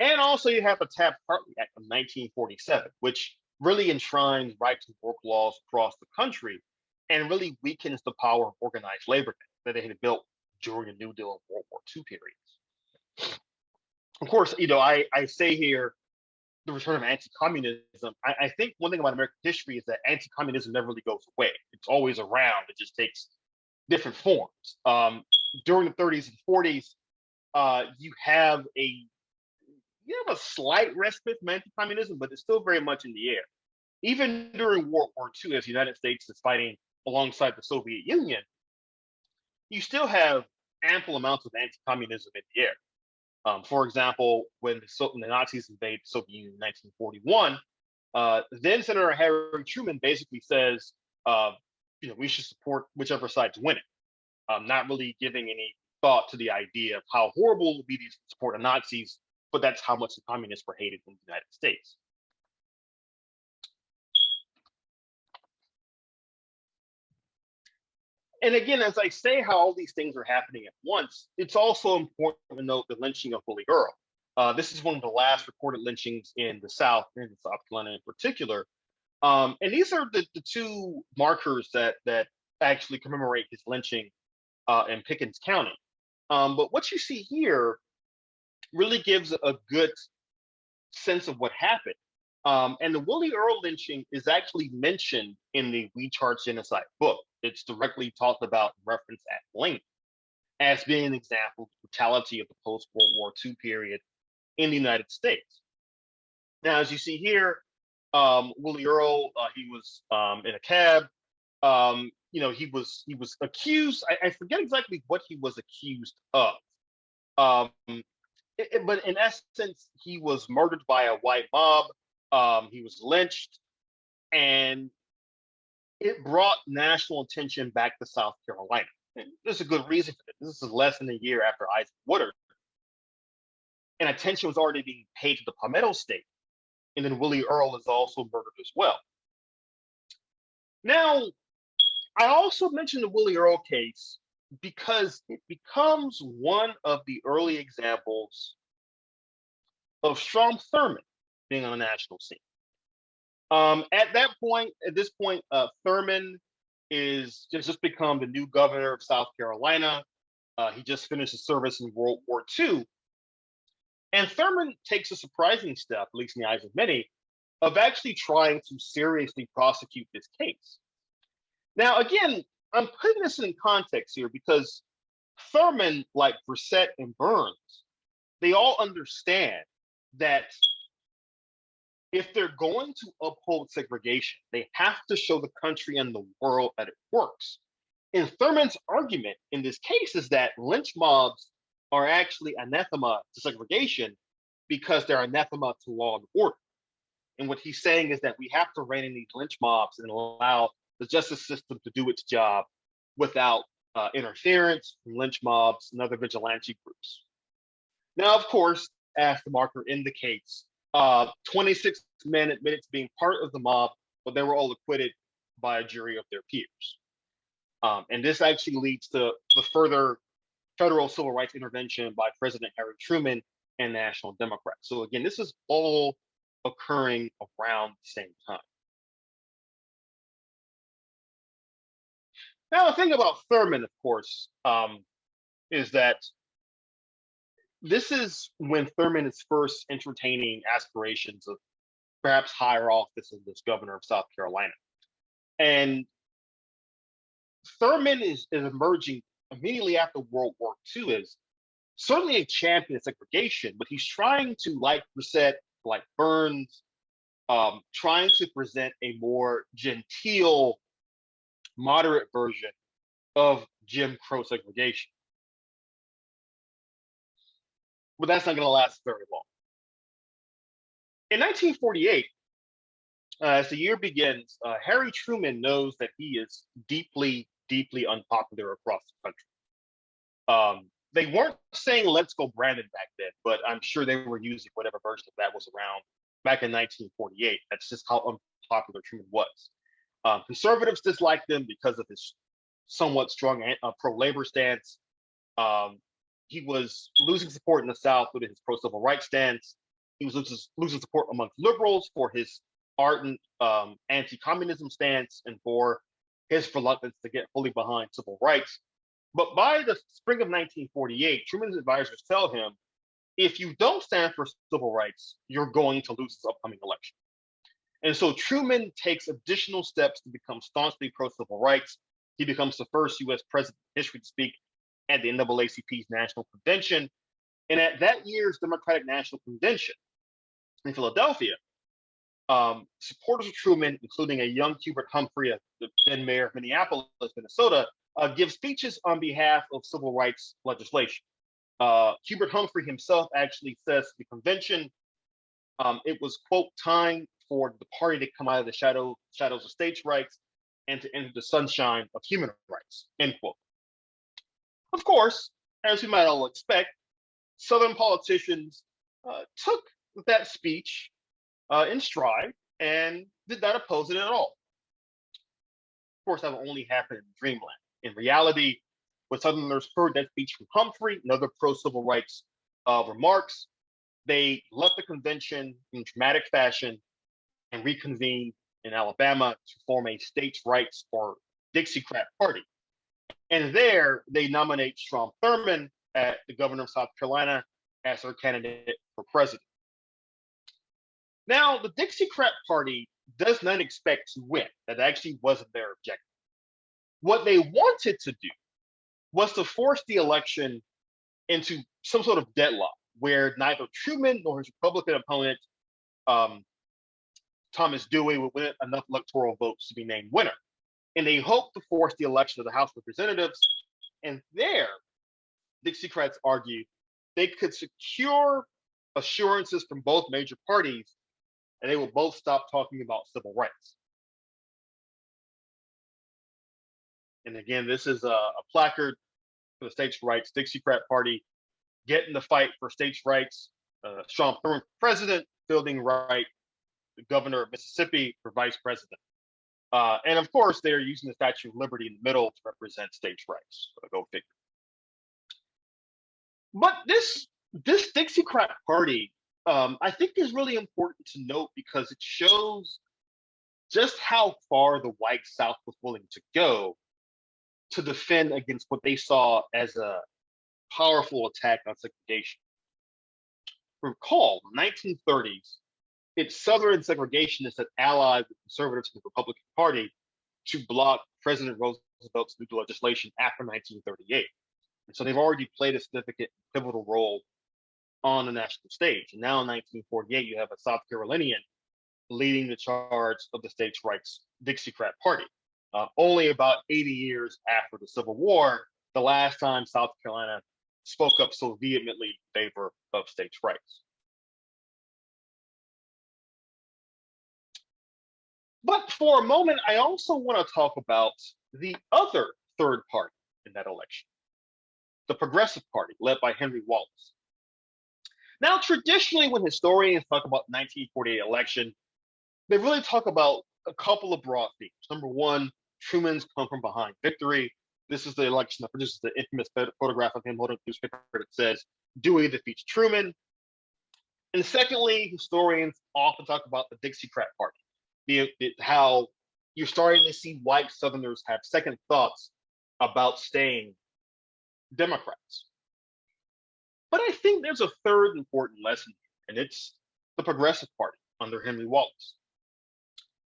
and also you have the Taft-Hartley Act of 1947, which really enshrines right to work laws across the country, and really weakens the power of organized labor that they had built during the New Deal and World War II periods. Of course, I say here the return of anti-communism. I think one thing about American history is that anti-communism never really goes away. It's always around. It just takes different forms. During the 30s and 40s, you have a slight respite from anti-communism, but it's still very much in the air. Even during World War II, as the United States is fighting alongside the Soviet Union, you still have ample amounts of anti-communism in the air. For example, when the Nazis invaded the Soviet Union in 1941, then Senator Harry Truman basically says, we should support whichever side's winning, not really giving any thought to the idea of how horrible it would be to support the Nazis, but that's how much the communists were hated in the United States. And again, as I say how all these things are happening at once, it's also important to note the lynching of Willie Earl. This is one of the last recorded lynchings in the South, in South Carolina in particular. And these are the two markers that actually commemorate his lynching in Pickens County. But what you see here really gives a good sense of what happened. And the Willie Earl lynching is actually mentioned in the We Charge Genocide book. It's directly talked about and referenced at length as being an example of the brutality of the post-World War II period in the United States. Now, as you see here, Willie Earl, he was in a cab. He was accused. I forget exactly what he was accused of. But in essence, he was murdered by a white mob. He was lynched, and it brought national attention back to South Carolina. And there's a good reason for this. This is less than a year after Isaac Woodard, and attention was already being paid to the Palmetto State. And then Willie Earl is also murdered as well. Now, I also mentioned the Willie Earl case because it becomes one of the early examples of Strom Thurmond being on the national scene. At this point, Thurmond is just become the new governor of South Carolina. He just finished his service in World War II. And Thurmond takes a surprising step, at least in the eyes of many, of actually trying to seriously prosecute this case. Now, again, I'm putting this in context here because Thurmond, like Brissett and Burns, they all understand that if they're going to uphold segregation, they have to show the country and the world that it works. And Thurmond's argument in this case is that lynch mobs are actually anathema to segregation because they're anathema to law and order. And what he's saying is that we have to rein in these lynch mobs and allow the justice system to do its job without interference from lynch mobs and other vigilante groups. Now, of course, as the marker indicates, 26 men admitted to being part of the mob, but they were all acquitted by a jury of their peers. And this actually leads to the further federal civil rights intervention by President Harry Truman and National Democrats. So again, this is all occurring around the same time. Now, the thing about Thurmond, of course, is that this is when Thurmond is first entertaining aspirations of perhaps higher office as this governor of South Carolina. And Thurmond is emerging immediately after World War II as certainly a champion of segregation, but he's trying to, like Brissett, like Burns, trying to present a more genteel, moderate version of Jim Crow segregation. But that's not going to last very long. In 1948, as the year begins, Harry Truman knows that he is deeply, deeply unpopular across the country. They weren't saying "Let's go Brandon" back then, but I'm sure they were using whatever version of that was around back in 1948. That's just how unpopular Truman was. Conservatives disliked him because of his somewhat strong pro-labor stance. He was losing support in the South due to his pro-civil rights stance. He was losing support amongst liberals for his ardent anti-communism stance and for his reluctance to get fully behind civil rights. But by the spring of 1948, Truman's advisors tell him, if you don't stand for civil rights, you're going to lose this upcoming election. And so Truman takes additional steps to become staunchly pro-civil rights. He becomes the first U.S. president in history to speak at the NAACP's National Convention. And at that year's Democratic National Convention in Philadelphia, supporters of Truman, including a young Hubert Humphrey, the then mayor of Minneapolis, Minnesota, give speeches on behalf of civil rights legislation. Hubert Humphrey himself actually says to the convention, it was, quote, time for the party to come out of the shadows of states' rights and to enter the sunshine of human rights, end quote. Of course, as we might all expect, Southern politicians took that speech in stride and did not oppose it at all. Of course, that will only happen in dreamland. In reality, when Southerners heard that speech from Humphrey and other pro-civil rights remarks, they left the convention in dramatic fashion and reconvened in Alabama to form a states' rights or Dixiecrat party. And there they nominate Strom Thurmond, the governor of South Carolina, as their candidate for president. Now, the Dixiecrat party does not expect to win. That actually wasn't their objective. What they wanted to do was to force the election into some sort of deadlock where neither Truman nor his Republican opponent, Thomas Dewey, would win enough electoral votes to be named winner. And they hoped to force the election of the House of Representatives. And there, Dixiecrats argued they could secure assurances from both major parties and they will both stop talking about civil rights. And again, this is a placard for the states' rights Dixiecrat party, getting the fight for states' rights. Strom Thurmond for president, Fielding Wright, the governor of Mississippi, for vice president. And of course, they're using the Statue of Liberty in the middle to represent states' rights. So go figure. But this Dixiecrat party, I think, is really important to note because it shows just how far the white South was willing to go to defend against what they saw as a powerful attack on segregation. Recall, 1930s, it's Southern segregationists that allied with conservatives in the Republican Party to block President Roosevelt's new legislation after 1938. And so they've already played a significant pivotal role on the national stage. And now in 1948, you have a South Carolinian leading the charge of the states' rights Dixiecrat Party. Only about 80 years after the Civil War, the last time South Carolina spoke up so vehemently in favor of states' rights. But for a moment, I also want to talk about the other third party in that election, the Progressive Party, led by Henry Wallace. Now, traditionally, when historians talk about the 1948 election, they really talk about a couple of broad themes. Number one, Truman's come from behind victory. This is the election that produces the infamous photograph of him holding a newspaper that says, Dewey defeats Truman. And secondly, historians often talk about the Dixiecrat Party, how you're starting to see white Southerners have second thoughts about staying Democrats. But I think there's a third important lesson here, and it's the Progressive Party under Henry Wallace.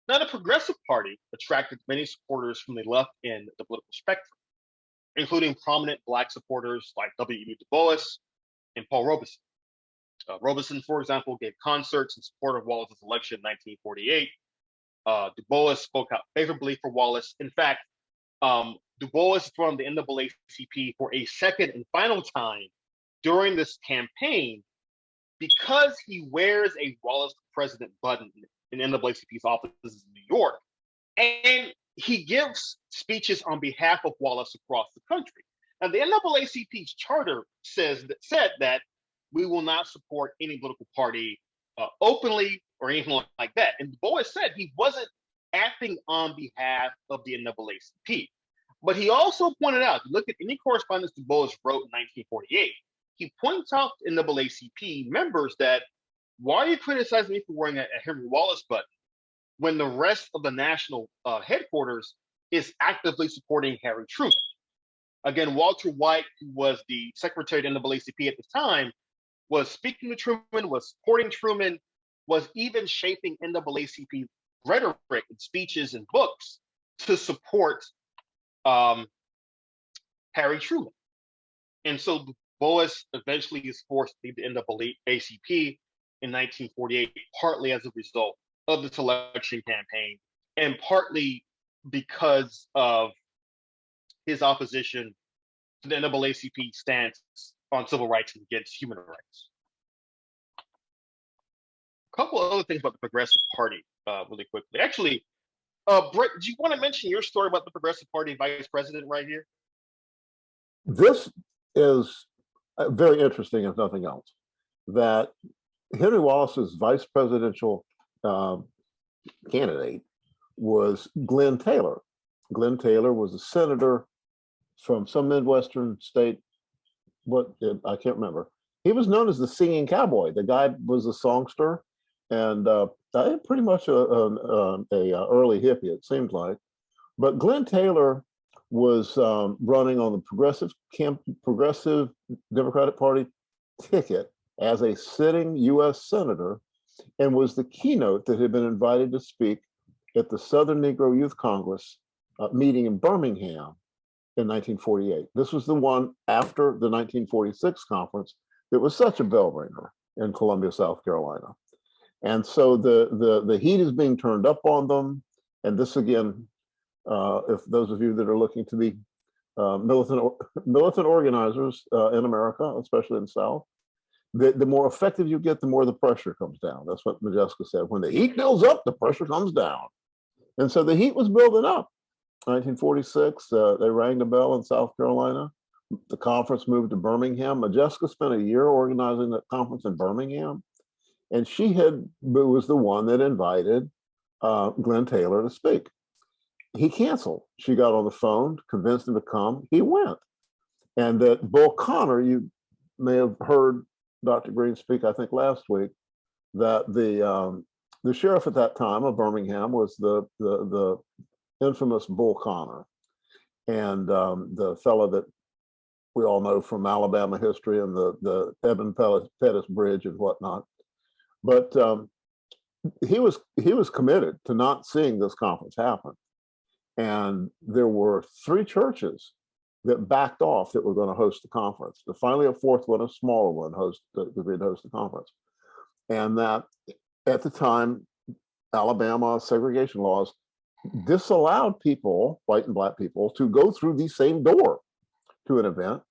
Now, the Progressive Party attracted many supporters from the left end of the political spectrum, including prominent Black supporters like W.E.B. Du Bois and Paul Robeson. Robeson, for example, gave concerts in support of Wallace's election in 1948. Du Bois spoke out favorably for Wallace. In fact, Du Bois formed the NAACP for a second and final time during this campaign because he wears a Wallace President button in NAACP's offices in New York. And he gives speeches on behalf of Wallace across the country. Now, the NAACP's charter said that we will not support any political party openly or anything like that. And Du Bois said he wasn't acting on behalf of the NAACP. But he also pointed out, look at any correspondence Du Bois wrote in 1948, he points out to NAACP members that, why are you criticizing me for wearing a Henry Wallace button when the rest of the national headquarters is actively supporting Harry Truman? Again, Walter White, who was the secretary of NAACP at the time, was speaking to Truman, was supporting Truman, was even shaping NAACP rhetoric and speeches and books to support Harry Truman. And so Du Bois eventually is forced to leave the NAACP in 1948, partly as a result of this election campaign, and partly because of his opposition to the NAACP stance on civil rights and against human rights. A couple of other things about the Progressive Party, really quickly. Actually, Brett, do you want to mention your story about the Progressive Party vice president right here? This is very interesting, if nothing else, that Henry Wallace's vice presidential candidate was Glenn Taylor. Glenn Taylor was a senator from some Midwestern state. I can't remember. He was known as the singing cowboy. The guy was a songster and pretty much a early hippie, it seemed like. But Glenn Taylor was running on the Progressive Democratic Party ticket as a sitting U.S. senator, and was the keynote that had been invited to speak at the Southern Negro Youth Congress meeting in Birmingham in 1948. This was the one after the 1946 conference that was such a bell ringer in Columbia, South Carolina. And so the heat is being turned up on them. And this again, if those of you that are looking to be militant organizers in America, especially in the South, the more effective you get, the more the pressure comes down. That's what Modjeska said. When the heat builds up, the pressure comes down. And so the heat was building up. 1946, they rang the bell in South Carolina. The conference moved to Birmingham. Modjeska spent a year organizing that conference in Birmingham. And she was the one that invited Glenn Taylor to speak. he canceled. She got on the phone, convinced him to come. He went. And that Bull Connor, you may have heard Dr. Greene speak, I think last week, that the sheriff at that time of Birmingham was the infamous Bull Connor, and the fellow that we all know from Alabama history and the Edmund Pettus Bridge and whatnot. But he was committed to not seeing this conference happen, and there were 3 churches that backed off that were going to host the conference. Finally, a 4th one, a smaller one, agreed to host the conference, and that at the time, Alabama segregation laws disallowed people, white and black people, to go through the same door to an event,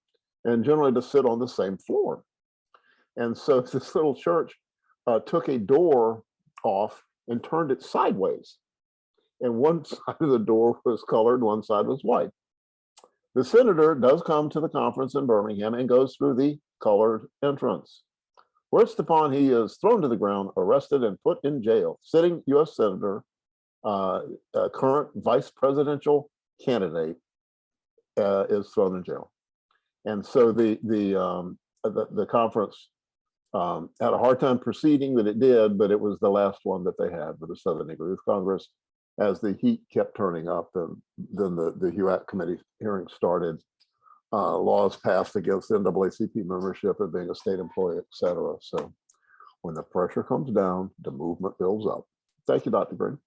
and generally to sit on the same floor. And so this little church took a door off and turned it sideways. And one side of the door was colored, one side was white. The senator does come to the conference in Birmingham and goes through the colored entrance. Whereupon he is thrown to the ground, arrested, and put in jail. Sitting U.S. Senator, current vice presidential candidate, is thrown in jail. And so the conference had a hard time proceeding, but it did, but it was the last one that they had with the Southern Negro Youth Congress. As the heat kept turning up, and then the HUAC committee hearing started, laws passed against NAACP membership and being a state employee, et cetera. So when the pressure comes down, the movement builds up. Thank you, Dr. Greene.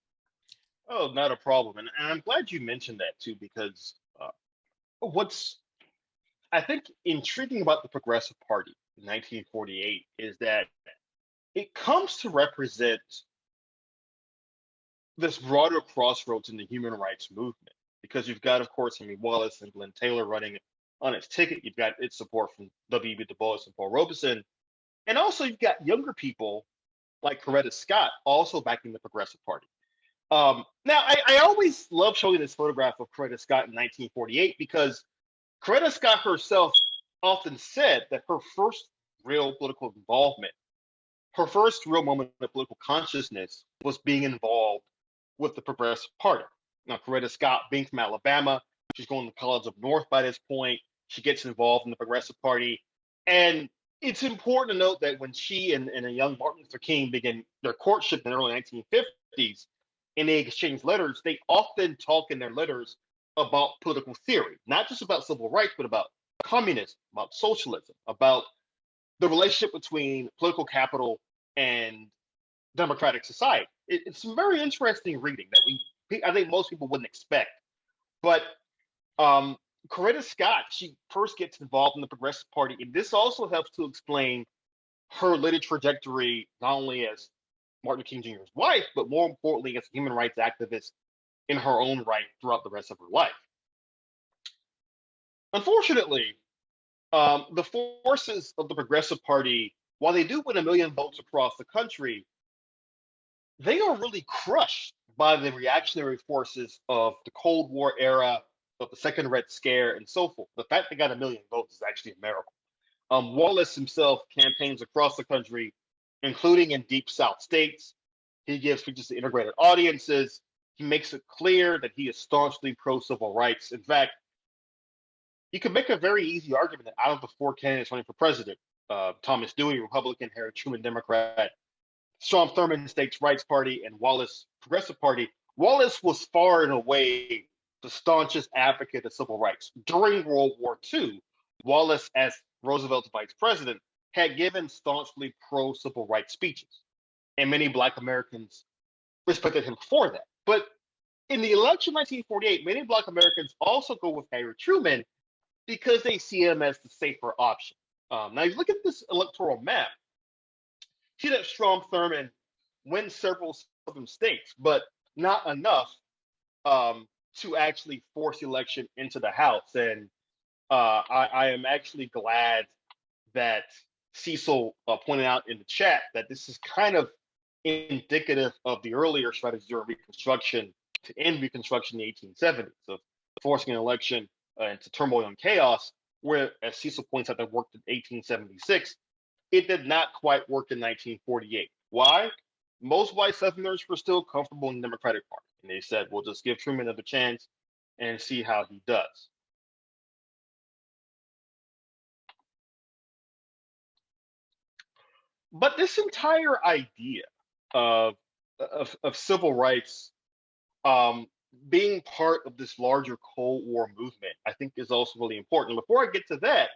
Oh, not a problem. And I'm glad you mentioned that too, because what's, I think, intriguing about the Progressive Party in 1948 is that it comes to represent this broader crossroads in the human rights movement, because you've got, of course, Wallace and Glenn Taylor running on its ticket. You've got its support from W.B. Du Bois and Paul Robeson. And also you've got younger people like Coretta Scott also backing the Progressive Party. Now, I always love showing this photograph of Coretta Scott in 1948, because Coretta Scott herself often said that her first real political involvement, her first real moment of political consciousness, was being involved with the Progressive Party. Now, Coretta Scott being from Alabama, she's going to College of North by this point. She gets involved in the Progressive Party. And it's important to note that when she and a young Martin Luther King began their courtship in the early 1950s, and they exchanged letters, they often talk in their letters about political theory, not just about civil rights, but about communism, about socialism, about the relationship between political capital and democratic society. It's some very interesting reading that I think most people wouldn't expect. But Coretta Scott, she first gets involved in the Progressive Party, and this also helps to explain her later trajectory, not only as Martin Luther King Jr.'s wife, but more importantly, as a human rights activist in her own right throughout the rest of her life. Unfortunately, the forces of the Progressive Party, while they do win 1 million votes across the country, they are really crushed by the reactionary forces of the Cold War era, of the Second Red Scare, and so forth. The fact they got 1 million votes is actually a miracle. Wallace himself campaigns across the country, including in deep South states. He gives speeches to integrated audiences. He makes it clear that he is staunchly pro-civil rights. In fact, you can make a very easy argument that out of the 4 candidates running for president, Thomas Dewey, Republican, Harry Truman, Democrat, Strom Thurmond, States Rights Party, and Wallace, Progressive Party, Wallace was far and away the staunchest advocate of civil rights. During World War II, Wallace, as Roosevelt's vice president, had given staunchly pro-civil rights speeches, and many Black Americans respected him for that. But in the election of 1948, many Black Americans also go with Harry Truman because they see him as the safer option. Now, you look at this electoral map, see that Strom Thurmond wins several southern states, but not enough to actually force the election into the House. And I am actually glad that Cecil pointed out in the chat that this is kind of indicative of the earlier strategy during Reconstruction to end Reconstruction in the 1870s, of forcing an election into turmoil and chaos, where, as Cecil points out, that worked in 1876. It did not quite work in 1948. Why? most white Southerners were still comfortable in the Democratic Party. And they said, we'll just give Truman another chance and see how he does. But this entire idea of, of civil rights being part of this larger Cold War movement, I think is also really important. Before I get to that,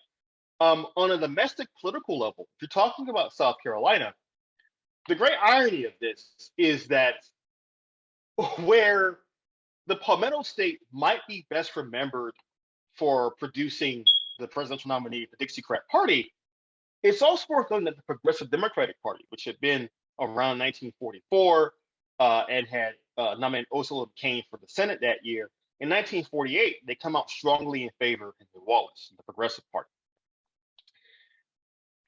on a domestic political level, if you're talking about South Carolina, the great irony of this is that where the Palmetto State might be best remembered for producing the presidential nominee of the Dixiecrat Party, it's also worth noting that the Progressive Democratic Party, which had been around 1944 and had nominated Ursula Kane for the Senate that year, in 1948, they come out strongly in favor of Henry Wallace, the Progressive Party.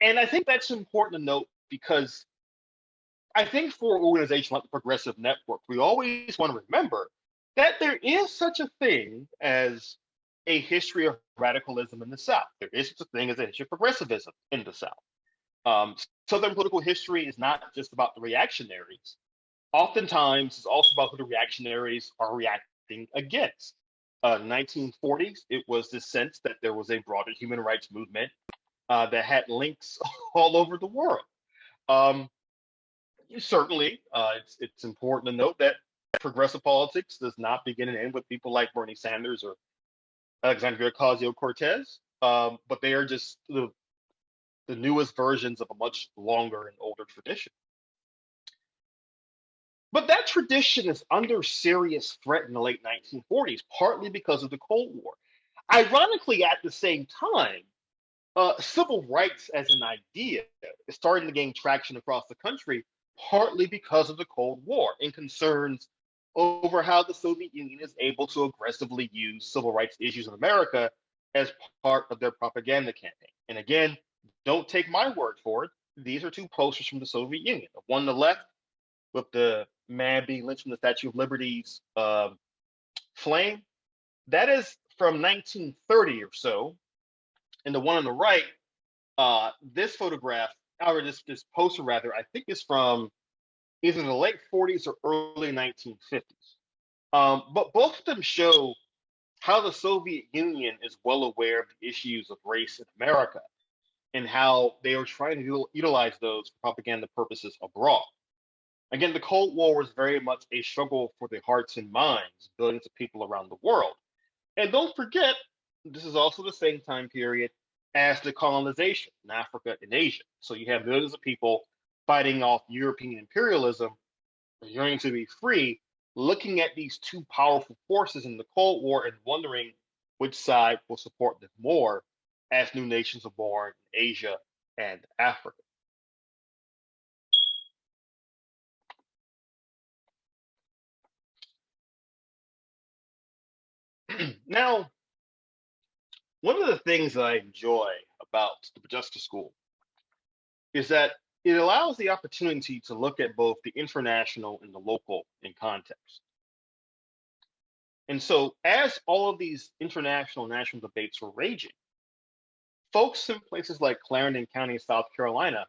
And I think that's important to note because I think for an organization like the Progressive Network, we always want to remember that there is such a thing as a history of radicalism in the South. There is such a thing as a history of progressivism in the South. Southern political history is not just about the reactionaries. Oftentimes, it's also about who the reactionaries are reacting against. 1940s, it was this sense that there was a broader human rights movement that had links all over the world. Certainly, it's important to note that progressive politics does not begin and end with people like Bernie Sanders or Alexandria Ocasio-Cortez, but they are just the newest versions of a much longer and older tradition. But that tradition is under serious threat in the late 1940s, partly because of the Cold War. Ironically, at the same time, civil rights as an idea is starting to gain traction across the country, partly because of the Cold War and concerns over how the Soviet Union is able to aggressively use civil rights issues in America as part of their propaganda campaign. And again, don't take my word for it. These are two posters from the Soviet Union. The one on the left with the man being lynched from the Statue of Liberty's flame, that is from 1930 or so. And the one on the right, this photograph, or this poster rather, I think is from either the late 40s or early 1950s. But both of them show how the Soviet Union is well aware of the issues of race in America and how they are trying to utilize those for propaganda purposes abroad. Again, the Cold War was very much a struggle for the hearts and minds of billions of people around the world. And don't forget, this is also the same time period as the colonization in Africa and Asia. So you have millions of people fighting off European imperialism, yearning to be free, looking at these two powerful forces in the Cold War and wondering which side will support them more as new nations are born in Asia and Africa. Now, one of the things that I enjoy about the Modjeska School is that it allows the opportunity to look at both the international and the local in context. And so, as all of these international and national debates were raging, folks in places like Clarendon County, South Carolina,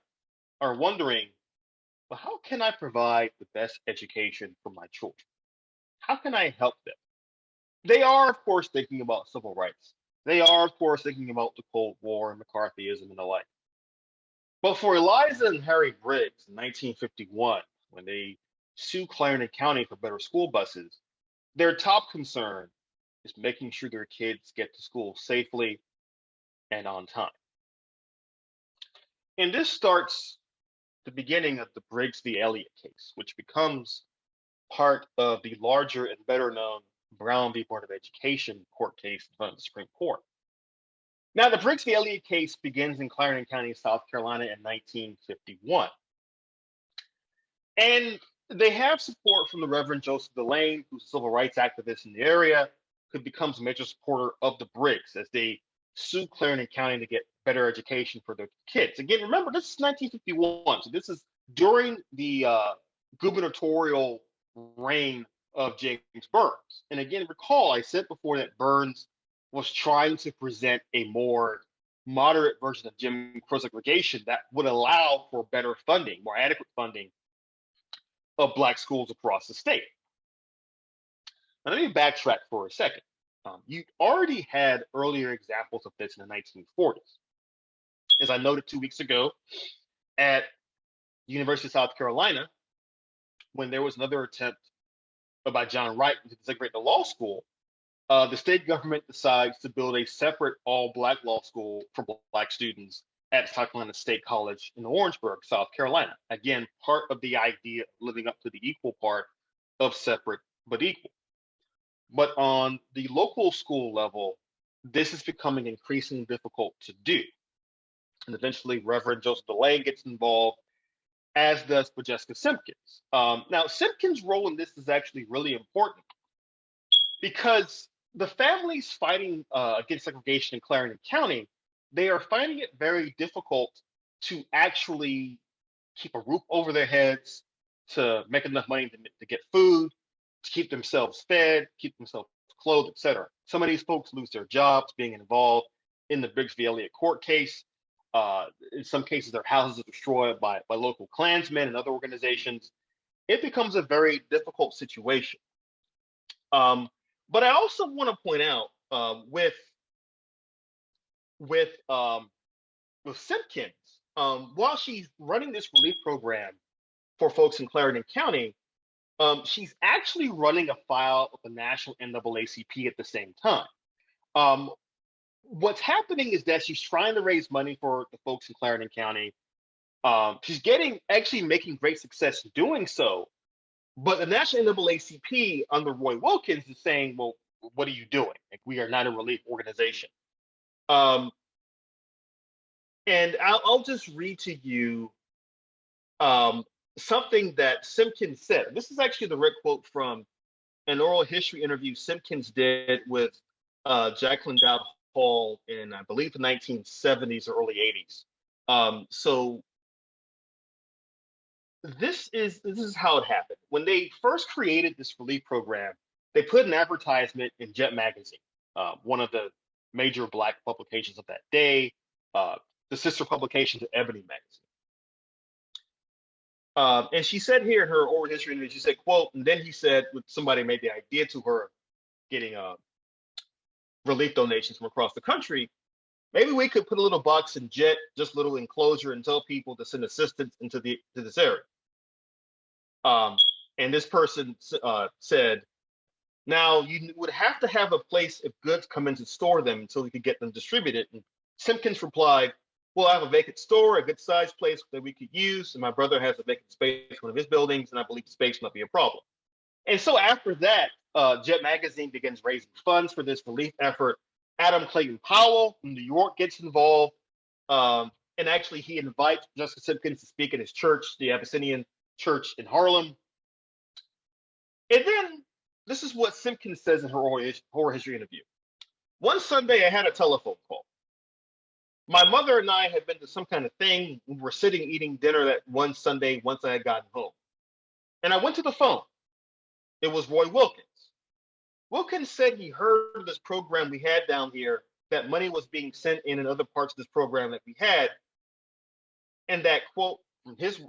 are wondering, well, how can I provide the best education for my children? How can I help them? They are, of course, thinking about civil rights. They are, of course, thinking about the Cold War and McCarthyism and the like. But for Eliza and Harry Briggs in 1951, when they sued Clarendon County for better school buses, their top concern is making sure their kids get to school safely and on time. And this starts the beginning of the Briggs v. Elliott case, which becomes part of the larger and better known Brown v. Board of Education court case in front of the Supreme Court. Now, the Briggs v. Elliott case begins in Clarendon County, South Carolina in 1951. And they have support from the Reverend Joseph Delane, who's a civil rights activist in the area, who becomes a major supporter of the Briggs as they sue Clarendon County to get better education for their kids. Again, remember, this is 1951, so this is during the gubernatorial reign of James Burns. And again, recall, I said before that Burns was trying to present a more moderate version of Jim Crow segregation that would allow for better funding, more adequate funding of Black schools across the state. Now, let me backtrack for a second. You already had earlier examples of this in the 1940s. As I noted 2 weeks ago, at University of South Carolina, when there was another attempt by John Wright to desegregate the law school, the state government decides to build a separate all-Black law school for Black students at South Carolina State College in Orangeburg, South Carolina. Again, part of the idea of living up to the equal part of separate but equal. But on the local school level, this is becoming increasingly difficult to do. And eventually, Reverend Joseph DeLay gets involved, as does Modjeska Simkins. Now, Simkins' role in this is actually really important because the families fighting against segregation in Clarendon County, they are finding it very difficult to actually keep a roof over their heads, to make enough money to get food, to keep themselves fed, keep themselves clothed, etc. Some of these folks lose their jobs being involved in the Briggs v. Elliott court case. In some cases, their houses are destroyed by local Klansmen and other organizations. It becomes a very difficult situation. But I also want to point out with Simkins, while she's running this relief program for folks in Clarendon County, she's actually running a file of the National NAACP at the same time. What's happening is that she's trying to raise money for the folks in Clarendon County. She's actually making great success doing so. But the National NAACP under Roy Wilkins is saying, well, what are you doing? Like, we are not a relief organization. And I'll just read to you something that Simkins said. This is actually the direct quote from an oral history interview Simkins did with Jacqueline Dowd Hall in, I believe, the 1970s or early 80s. So this is how it happened. When they first created this relief program, they put an advertisement in Jet magazine, one of the major Black publications of that day, the sister publication to Ebony magazine. And she said here in her oral history interview, she said, quote, and then he said, when somebody made the idea to her getting relief donations from across the country, maybe we could put a little box in Jet, just a little enclosure, and tell people to send assistance to this area. And this person said, now you would have to have a place if goods come in to store them until we could get them distributed. And Simkins replied, well, I have a vacant store, a good sized place that we could use, and my brother has a vacant space in one of his buildings, and I believe the space might be a problem. And so after that, Jet magazine begins raising funds for this relief effort. Adam Clayton Powell from New York gets involved, and actually he invites Justice Simkins to speak at his church, the Abyssinian Church in Harlem. And then this is what Simkins says in her oral history interview. One Sunday, I had a telephone call. My mother and I had been to some kind of thing. We were sitting eating dinner that one Sunday once I had gotten home. And I went to the phone. It was Roy Wilkins. Wilkins said he heard of this program we had down here, that money was being sent in other parts of this program that we had. And that, quote, from his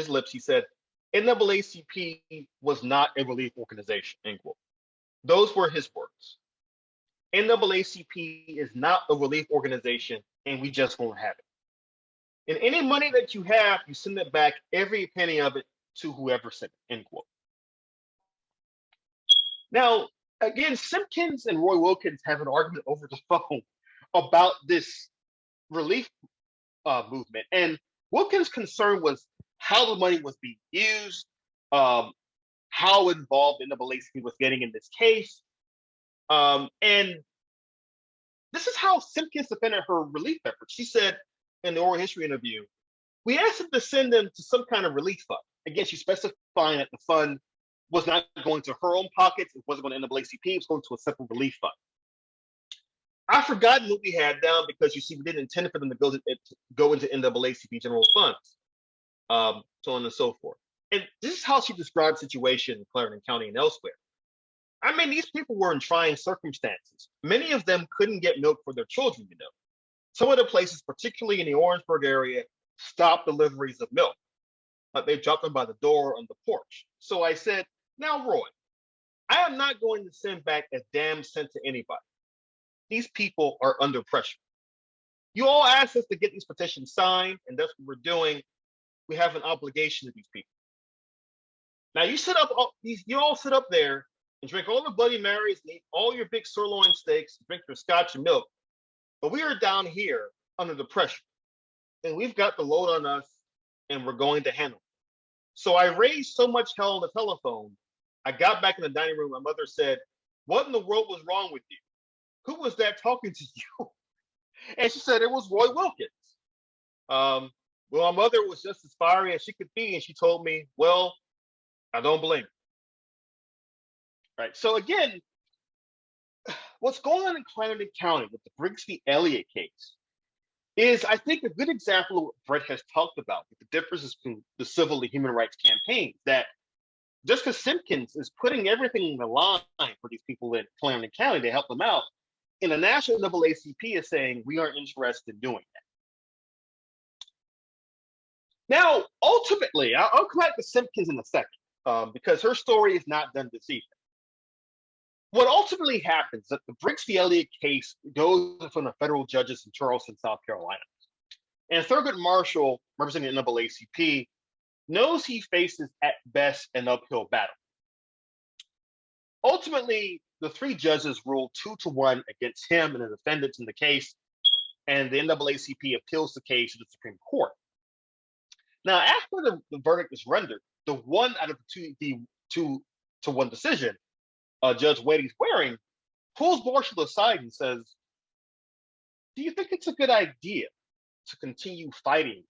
lips, he said, NAACP was not a relief organization, end quote. Those were his words. NAACP is not a relief organization, and we just won't have it. And any money that you have, you send it back, every penny of it, to whoever sent it, end quote. Now, again, Simkins and Roy Wilkins have an argument over the phone about this relief movement. And Wilkins' concern was how the money was being used, how involved NAACP was getting in this case. And this is how Simkins defended her relief effort. She said in the oral history interview, we asked them to send them to some kind of relief fund. Again, she's specifying that the fund was not going to her own pockets. It wasn't going to NAACP. It was going to a separate relief fund. I've forgotten what we had down because, you see, we didn't intend for them to go into NAACP general funds, so on and so forth. And this is how she described the situation in Clarendon County and elsewhere. I mean, these people were in trying circumstances. Many of them couldn't get milk for their children, you know. Some of the places, particularly in the Orangeburg area, stopped deliveries of milk. They dropped them by the door on the porch. So I said, now, Roy, I am not going to send back a damn cent to anybody. These people are under pressure. You all asked us to get these petitions signed, and that's what we're doing. We have an obligation to these people. Now you all sit up there and drink all the Bloody Marys, and eat all your big sirloin steaks, drink your scotch and milk. But we are down here under the pressure, and we've got the load on us, and we're going to handle it. So I raised so much hell on the telephone. I got back in the dining room. My mother said, "What in the world was wrong with you? Who was that talking to you?" And she said, "It was Roy Wilkins." Well, my mother was just as fiery as she could be, and she told me, "Well, I don't blame her." Right. So again, what's going on in Clarendon County with the Briggs v. Elliott case is, I think, a good example of what Brett has talked about with the differences between the civil and human rights campaigns. That just because Simkins is putting everything in the line for these people in Clarendon County to help them out, and the National NAACP is saying we aren't interested in doing that. Now, ultimately, I'll come back to Simkins in a second, because her story is not done this evening. What ultimately happens is that the Briggs v. Elliott case goes in front of federal judges in Charleston, South Carolina. And Thurgood Marshall, representing the NAACP, knows he faces at best an uphill battle. Ultimately, the three judges ruled 2-1 against him and the defendants in the case, and the NAACP appeals the case to the Supreme Court. Now, after the verdict is rendered, the one out of the 2-1 decision, Judge Wadey's Waring, pulls Marshall aside and says, "Do you think it's a good idea to continue fighting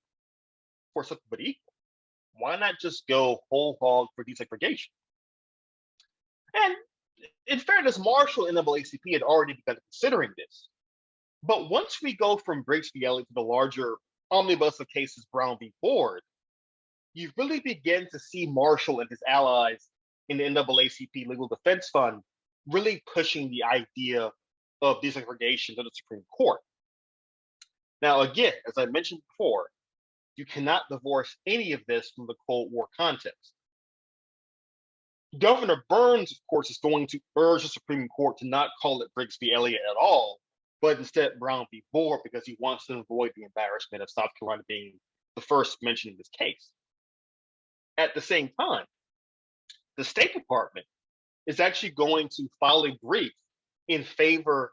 for something but equal? Why not just go whole hog for desegregation?" And in fairness, Marshall and the NAACP had already begun considering this. But once we go from Briggs v. Elliott to the larger omnibus of cases Brown v. Board, you really begin to see Marshall and his allies in the NAACP Legal Defense Fund really pushing the idea of desegregation to the Supreme Court. Now, again, as I mentioned before, you cannot divorce any of this from the Cold War context. Governor Burns, of course, is going to urge the Supreme Court to not call it Briggs v. Elliott at all, but instead Brown v. Board, because he wants to avoid the embarrassment of South Carolina being the first mentioned in this case. At the same time, the State Department is actually going to file a brief in favor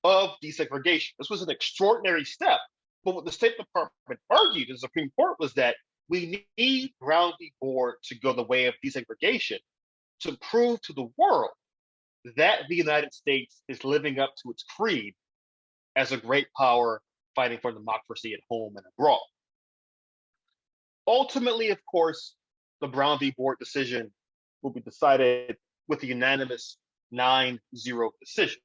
of desegregation. This was an extraordinary step, but what the State Department argued in the Supreme Court was that we need Brown v. Board to go the way of desegregation to prove to the world that the United States is living up to its creed as a great power fighting for democracy at home and abroad. Ultimately, of course, the Brown v. Board decision will be decided with a unanimous 9-0 decision.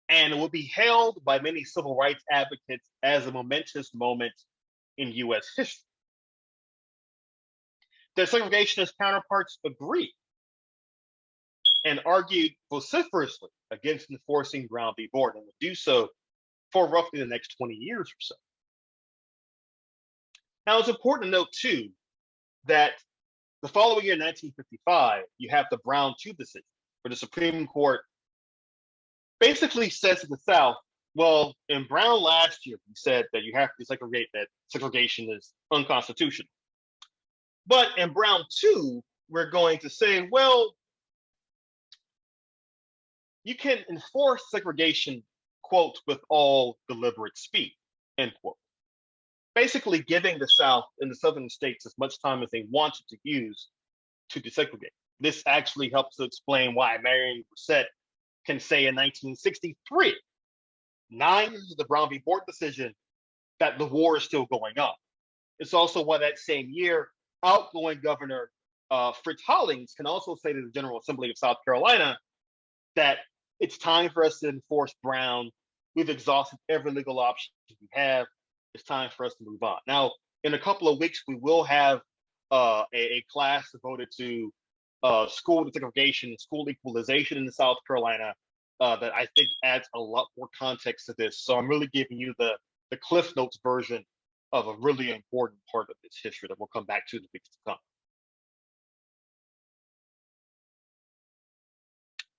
And it will be hailed by many civil rights advocates as a momentous moment in U.S. history. The segregationist counterparts agreed and argued vociferously against enforcing Brown v. Board, and would do so for roughly the next 20 years or so. Now, it's important to note, too, that the following year, 1955, you have the Brown 2 decision, where the Supreme Court basically says to the South, well, in Brown last year, we said that you have to segregate, that segregation is unconstitutional. But in Brown 2, we're going to say, well, you can enforce segregation, quote, with all deliberate speed, end quote. Basically giving the South and the Southern states as much time as they wanted to use to desegregate. This actually helps to explain why Marion Brissett can say in 1963, 9 years of the Brown v. Board decision, that the war is still going on. It's also why that same year, outgoing Governor Fritz Hollings can also say to the General Assembly of South Carolina that it's time for us to enforce Brown. We've exhausted every legal option we have. It's time for us to move on. Now, in a couple of weeks, we will have a class devoted to school desegregation and school equalization in South Carolina that I think adds a lot more context to this. So I'm really giving you the Cliff Notes version of a really important part of its history that we'll come back to in the weeks to come.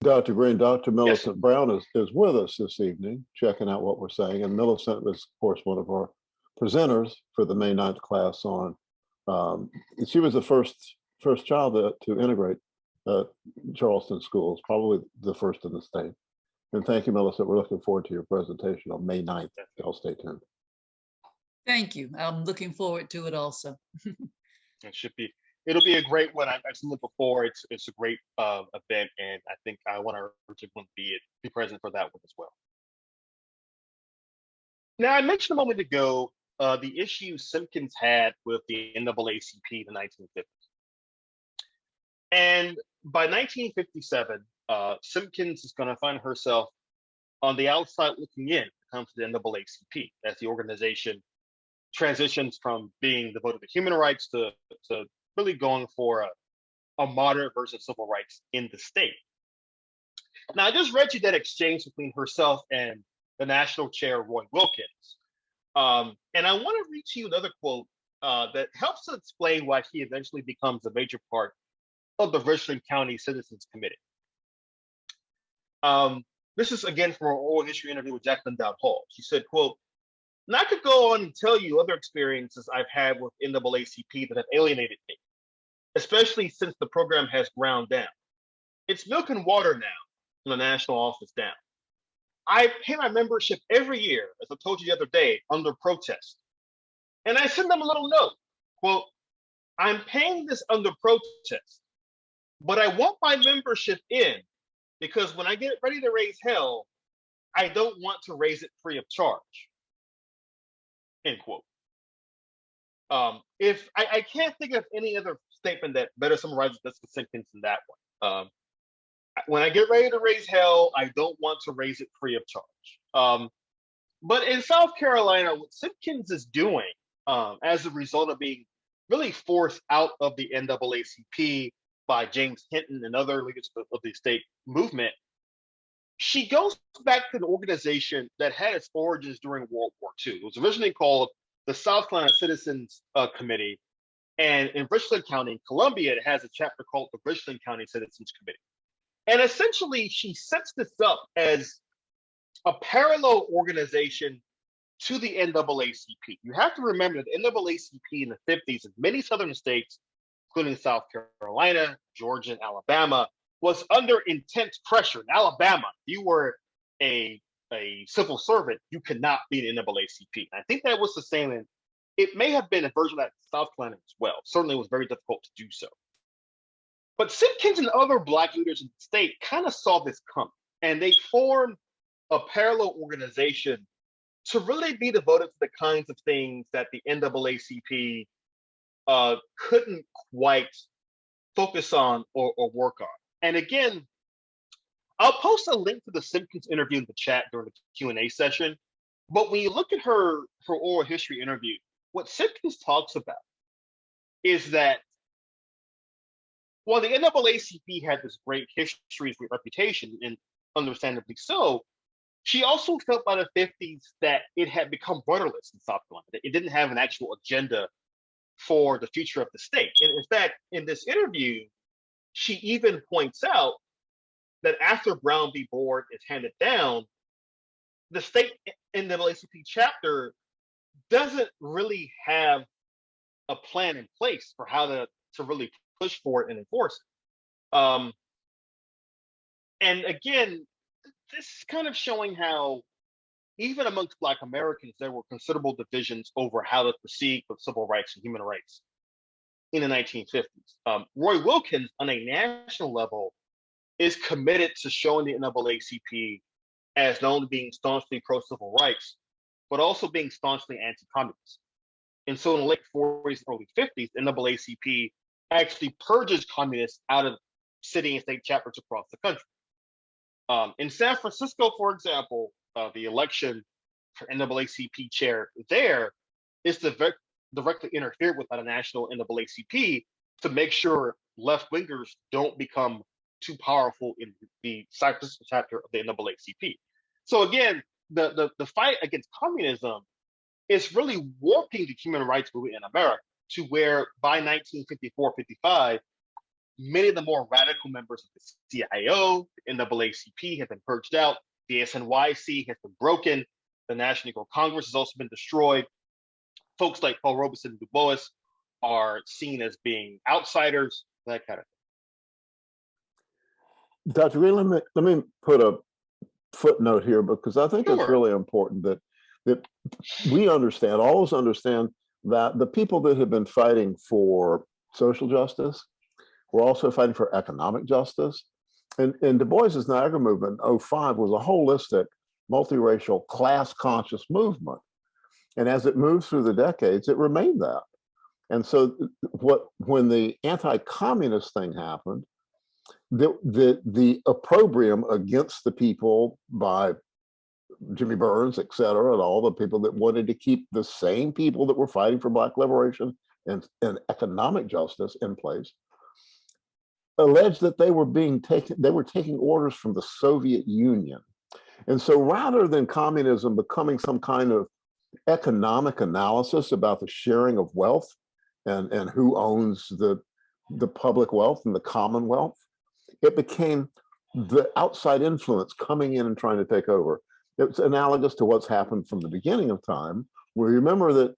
Dr. Greene, Dr. Yes. Millicent Brown is with us this evening, checking out what we're saying. And Millicent was, of course, one of our presenters for the May 9th class on, she was the first child to integrate Charleston schools, probably the first in the state. And thank you, Millicent. We're looking forward to your presentation on May 9th. Y'all stay tuned. Thank you. I'm looking forward to it also. It'll be a great one. I've seen it before. It's a great event, and I think I want to urge everyone to be present for that one as well. Now, I mentioned a moment ago the issue Simkins had with the NAACP in the 1950s. And by 1957, Simkins is going to find herself on the outside looking in when it comes to the NAACP as the organization transitions from being devoted to human rights to really going for a moderate version of civil rights in the state. Now, I just read you that exchange between herself and the national chair, Roy Wilkins. And I want to read to you another quote that helps to explain why he eventually becomes a major part of the Richland County Citizens Committee. This is again from our oral history interview with Jacqueline Dowd Hall. She said, quote, "And I could go on and tell you other experiences I've had with NAACP that have alienated me, especially since the program has ground down. It's milk and water now from the national office down. I pay my membership every year, as I told you the other day, under protest. And I send them a little note, quote, I'm paying this under protest, but I want my membership in because when I get ready to raise hell, I don't want to raise it free of charge." End quote. If I can't think of any other statement that better summarizes this Simkins than that one. When I get ready to raise hell, I don't want to raise it free of charge. But in South Carolina, what Simkins is doing as a result of being really forced out of the NAACP by James Hinton and other leaders of the state movement, she goes back to an organization that had its origins during World War II. It was originally called the South Carolina Citizens Committee. And in Richland County, in Columbia, it has a chapter called the Richland County Citizens Committee. And essentially, she sets this up as a parallel organization to the NAACP. You have to remember that the NAACP in the 50s in many southern states, including South Carolina, Georgia, and Alabama, was under intense pressure. In Alabama, if you were a civil servant, you could not be in the NAACP. And I think that was the same, and it may have been a version of that in South Carolina as well. Certainly, it was very difficult to do so. But Simkins and other Black leaders in the state kind of saw this coming, and they formed a parallel organization to really be devoted to the kinds of things that the NAACP couldn't quite focus on or work on. And again, I'll post a link to the Simkins interview in the chat during the Q&A session. But when you look at her oral history interview, what Simkins talks about is that while the NAACP had this great history, great reputation, and understandably so, she also felt by the 50s that it had become rudderless in South Carolina, that it didn't have an actual agenda for the future of the state. And in fact, in this interview, she even points out that after Brown v. Board is handed down, the state NAACP chapter doesn't really have a plan in place for how to really push for it and enforce it. And again, this is kind of showing how even amongst Black Americans, there were considerable divisions over how to proceed with civil rights and human rights in the 1950s. Roy Wilkins, on a national level, is committed to showing the NAACP as not only being staunchly pro-civil rights, but also being staunchly anti-communist. And so in the late 40s, early 50s, the NAACP actually purges communists out of city and state chapters across the country. In San Francisco, for example, the election for NAACP chair there is directly interfered with by the national NAACP to make sure left-wingers don't become too powerful in the San Francisco chapter of the NAACP. So again, the fight against communism is really warping the human rights movement in America to where by 1954-55, many of the more radical members of the CIO, the NAACP have been purged out, the SNYC has been broken, the National Negro Congress has also been destroyed. Folks like Paul Robeson and Du Bois are seen as being outsiders, that kind of thing. Dr. Greene, let me put a footnote here, because I think it's Sure. really important that we understand, always understand, that the people that have been fighting for social justice were also fighting for economic justice. And Du Bois's Niagara movement in 05 was a holistic, multiracial, class-conscious movement. And as it moved through the decades, it remained that. And so when the anti-communist thing happened, the opprobrium against the people by Jimmy Burns, et cetera, and all the people that wanted to keep the same people that were fighting for Black liberation and economic justice in place, alleged that they were taking orders from the Soviet Union. And so rather than communism becoming some kind of economic analysis about the sharing of wealth and who owns the public wealth and the commonwealth, it became the outside influence coming in and trying to take over. It's analogous to what's happened from the beginning of time, where you remember that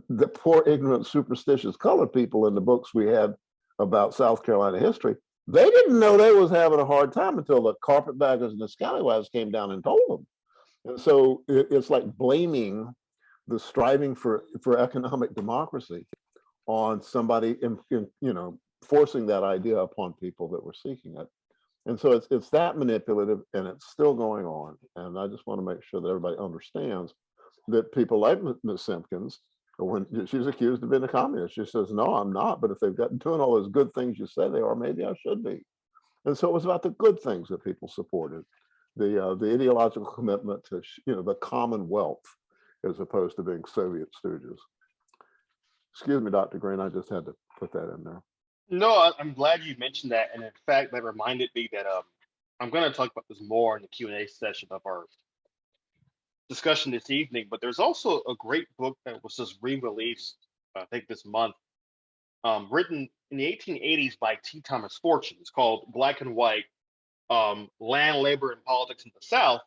the poor, ignorant, superstitious colored people in the books we had about South Carolina history, they didn't know they was having a hard time until the carpetbaggers and the scallywags came down and told them. And so it's like blaming the striving for economic democracy on somebody forcing that idea upon people that were seeking it. And so it's that manipulative, and it's still going on. And I just want to make sure that everybody understands that people like Ms. Simkins, when she's accused of being a communist, she says, no, I'm not. But if they've got doing all those good things you say they are, maybe I should be. And so it was about the good things that people supported, the ideological commitment to the commonwealth, as opposed to being Soviet stooges. Excuse me, Dr. Greene, I just had to put that in there. No, I'm glad you mentioned that. And in fact, that reminded me that I'm going to talk about this more in the Q&A session of our discussion this evening. But there's also a great book that was just re-released, I think this month, written in the 1880s by T. Thomas Fortune. It's called Black and White, Land, Labor, and Politics in the South,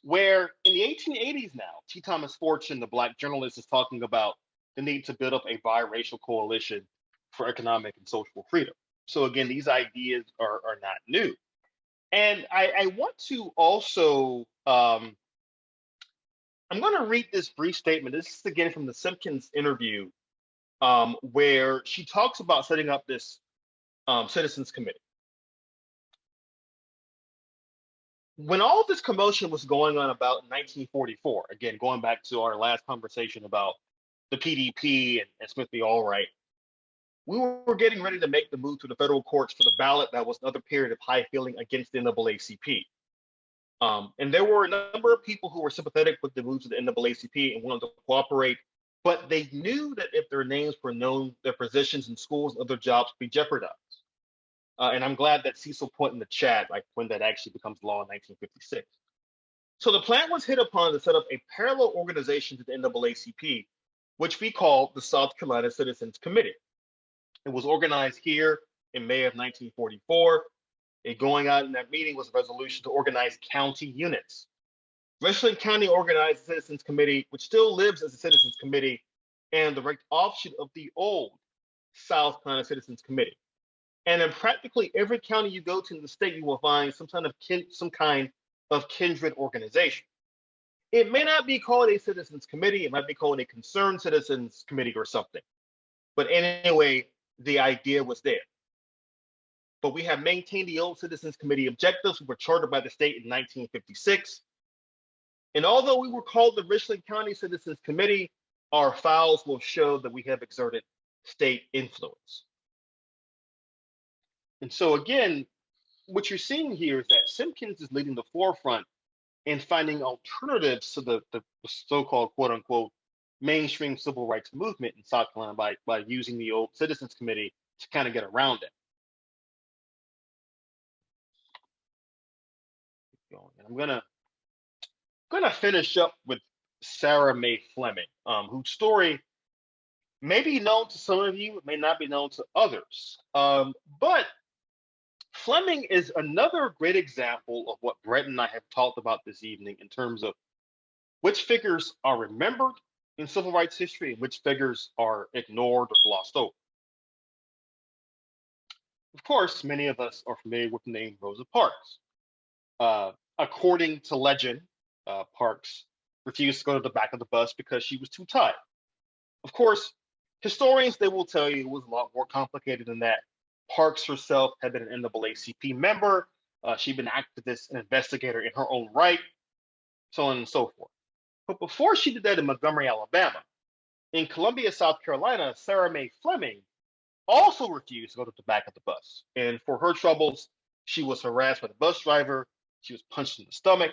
where in the 1880s now, T. Thomas Fortune, the Black journalist, is talking about the need to build up a biracial coalition for economic and social freedom. So again, these ideas are not new. And I want to also, I'm going to read this brief statement. This is again from the Simkins interview, where she talks about setting up this citizens committee. When all this commotion was going on about 1944, again, going back to our last conversation about the PDP and Smith v. Allwright, we were getting ready to make the move to the federal courts for the ballot. That was another period of high feeling against the NAACP. And there were a number of people who were sympathetic with the move to the NAACP and wanted to cooperate, but they knew that if their names were known, their positions in schools and other jobs would be jeopardized. And I'm glad that Cecil put in the chat, like when that actually becomes law in 1956. So the plan was hit upon to set up a parallel organization to the NAACP, which we called the South Carolina Citizens Committee. It was organized here in May of 1944. And going on in that meeting was a resolution to organize county units. Richland County organized the Citizens Committee, which still lives as a Citizens Committee and the direct offshoot of the old South Carolina Citizens Committee. And in practically every county you go to in the state, you will find some kind of kindred organization. It may not be called a Citizens Committee. It might be called a Concerned Citizens Committee or something. But anyway, the idea was there. But we have maintained the old Citizens Committee objectives, which were chartered by the state in 1956. And although we were called the Richland County Citizens Committee, our files will show that we have exerted state influence. And so again, what you're seeing here is that Simkins is leading the forefront in finding alternatives to the so-called quote unquote mainstream civil rights movement in South Carolina by using the old Citizens Committee to kind of get around it. And I'm gonna finish up with Sarah Mae Fleming, whose story may be known to some of you, may not be known to others. But Fleming is another great example of what Brett and I have talked about this evening in terms of which figures are remembered in civil rights history and which figures are ignored or glossed over. Of course, many of us are familiar with the name Rosa Parks. According to legend, Parks refused to go to the back of the bus because she was too tired. Of course, historians, they will tell you it was a lot more complicated than that. Parks herself had been an NAACP member. She'd been an activist and investigator in her own right, so on and so forth. But before she did that in Montgomery, Alabama, in Columbia, South Carolina, Sarah Mae Fleming also refused to go to the back of the bus. And for her troubles, she was harassed by the bus driver, she was punched in the stomach,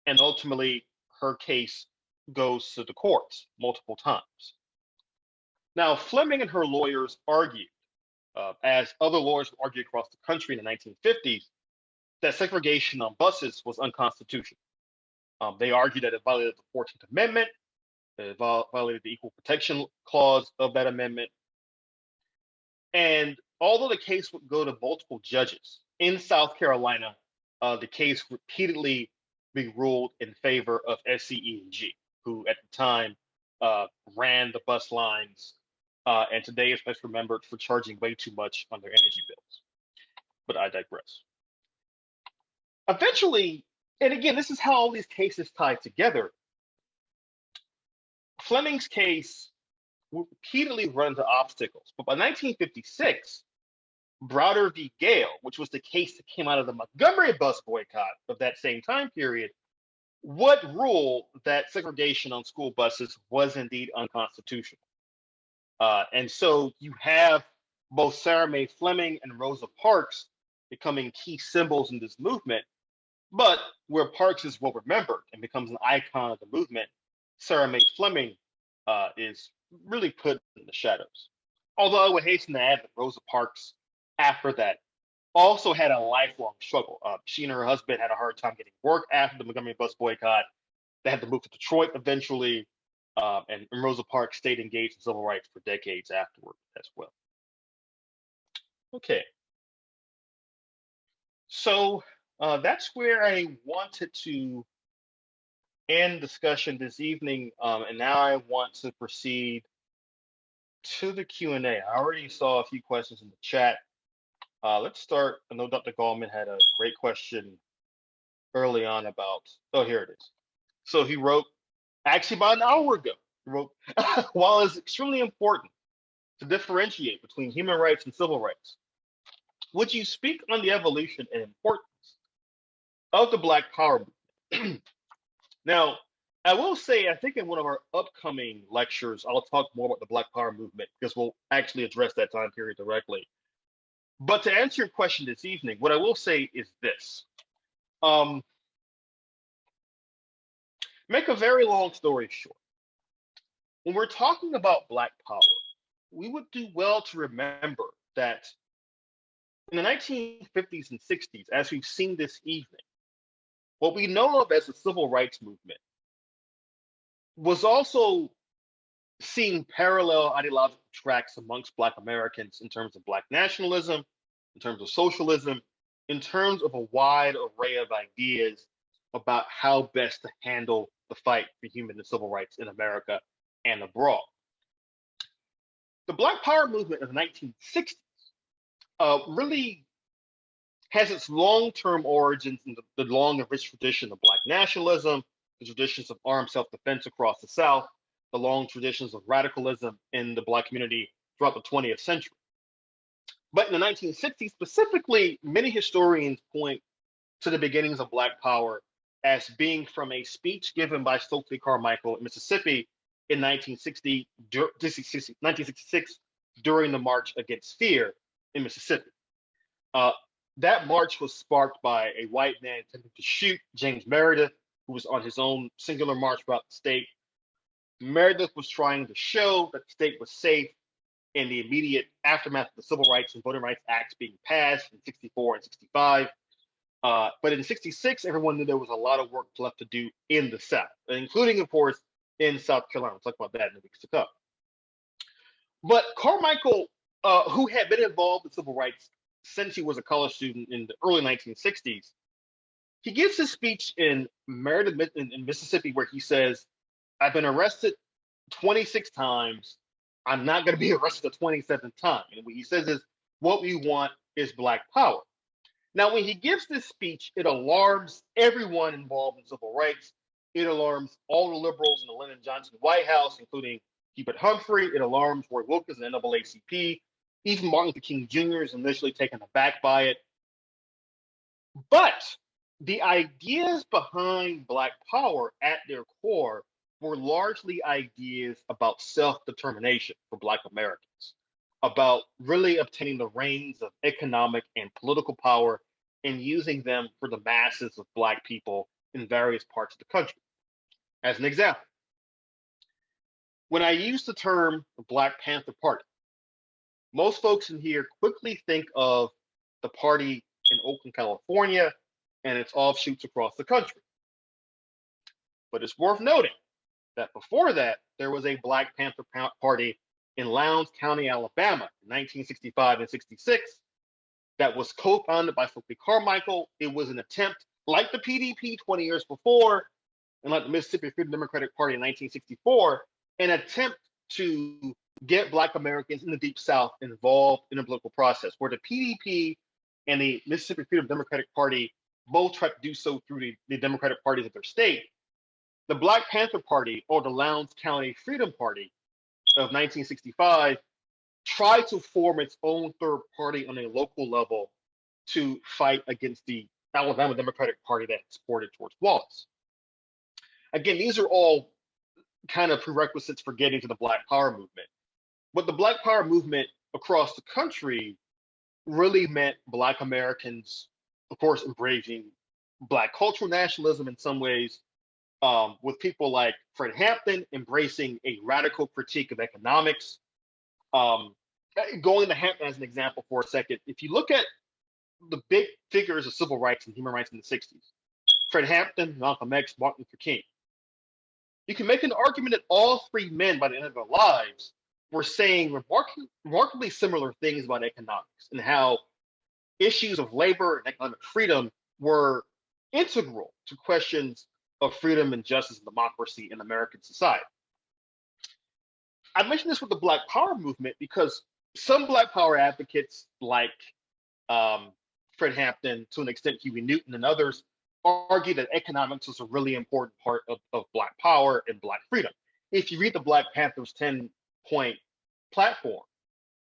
and ultimately her case goes to the courts multiple times. Now, Fleming and her lawyers argued, as other lawyers argued across the country in the 1950s, that segregation on buses was unconstitutional. They argued that it violated the 14th Amendment, it violated the Equal Protection Clause of that amendment. And although the case would go to multiple judges in South Carolina, the case repeatedly be ruled in favor of SCE&G, who at the time ran the bus lines, and today is best remembered for charging way too much on their energy bills. But I digress. Eventually, and again, this is how all these cases tie together. Fleming's case would repeatedly run into obstacles, but by 1956, Browder v. Gale, which was the case that came out of the Montgomery bus boycott of that same time period, would rule that segregation on school buses was indeed unconstitutional. And so you have both Sarah Mae Fleming and Rosa Parks becoming key symbols in this movement, but where Parks is well remembered and becomes an icon of the movement, Sarah Mae Fleming is really put in the shadows. Although I would hasten to add that Rosa Parks, after that, also had a lifelong struggle. She and her husband had a hard time getting work after the Montgomery bus boycott. They had to move to Detroit eventually, and Rosa Parks stayed engaged in civil rights for decades afterward as well. Okay. So that's where I wanted to end discussion this evening, and now I want to proceed to the Q&A. I already saw a few questions in the chat. Let's start. I know Dr. Gallman had a great question early on about, oh, here it is. So he wrote, actually about an hour ago, he wrote, while it's extremely important to differentiate between human rights and civil rights, would you speak on the evolution and importance of the Black Power movement? Now, I will say, I think in one of our upcoming lectures, I'll talk more about the Black Power movement because we'll actually address that time period directly. But to answer your question this evening, what I will say is this. Make a very long story short. When we're talking about Black Power, we would do well to remember that in the 1950s and 60s, as we've seen this evening, what we know of as the civil rights movement was also seeing parallel ideological tracks amongst Black Americans in terms of Black nationalism, in terms of socialism, in terms of a wide array of ideas about how best to handle the fight for human and civil rights in America and abroad. The Black Power movement of the 1960s really has its long-term origins in the long and rich tradition of Black nationalism, the traditions of armed self-defense across the South, the long traditions of radicalism in the Black community throughout the 20th century. But in the 1960s, specifically, many historians point to the beginnings of Black Power as being from a speech given by Stokely Carmichael in Mississippi in 1966 during the March Against Fear in Mississippi. That march was sparked by a white man attempting to shoot James Meredith, who was on his own singular march throughout the state. Meredith was trying to show that the state was safe in the immediate aftermath of the Civil Rights and Voting Rights Acts being passed in 64 and 65. But in 66, everyone knew there was a lot of work left to do in the South, including, of course, in South Carolina. We'll talk about that in the weeks to come. But Carmichael, who had been involved in civil rights since he was a college student in the early 1960s, he gives his speech in Merida, in Mississippi, where he says, "I've been arrested 26 times. I'm not going to be arrested the 27th time." And what he says is, what we want is Black power. Now, when he gives this speech, it alarms everyone involved in civil rights. It alarms all the liberals in the Lyndon Johnson White House, including Hubert Humphrey. It alarms Roy Wilkins and the NAACP. Even Martin Luther King Jr. is initially taken aback by it. But the ideas behind Black power at their core were largely ideas about self-determination for Black Americans, about really obtaining the reins of economic and political power and using them for the masses of Black people in various parts of the country. As an example, when I use the term the Black Panther Party, most folks in here quickly think of the party in Oakland, California, and its offshoots across the country. But it's worth noting that before that, there was a Black Panther Party in Lowndes County, Alabama, in 1965 and 66, that was co-founded by Stokely Carmichael. It was an attempt, like the PDP 20 years before, and like the Mississippi Freedom Democratic Party in 1964, an attempt to get Black Americans in the Deep South involved in the political process, where the PDP and the Mississippi Freedom Democratic Party both tried to do so through the Democratic parties of their state. The Black Panther Party, or the Lowndes County Freedom Party of 1965, tried to form its own third party on a local level to fight against the Alabama Democratic Party that supported George Wallace. Again, these are all kind of prerequisites for getting to the Black Power movement. But the Black Power movement across the country really meant Black Americans, of course, embracing Black cultural nationalism in some ways, with people like Fred Hampton embracing a radical critique of economics. Going to Hampton as an example for a second, if you look at the big figures of civil rights and human rights in the 60s, Fred Hampton, Malcolm X, Martin Luther King, you can make an argument that all three men, by the end of their lives, were saying remarkably similar things about economics and how issues of labor and economic freedom were integral to questions of freedom and justice and democracy in American society. I mentioned this with the Black Power movement because some Black Power advocates like Fred Hampton, to an extent Huey Newton and others, argue that economics was a really important part of Black power and Black freedom. If you read the Black Panthers 10-point platform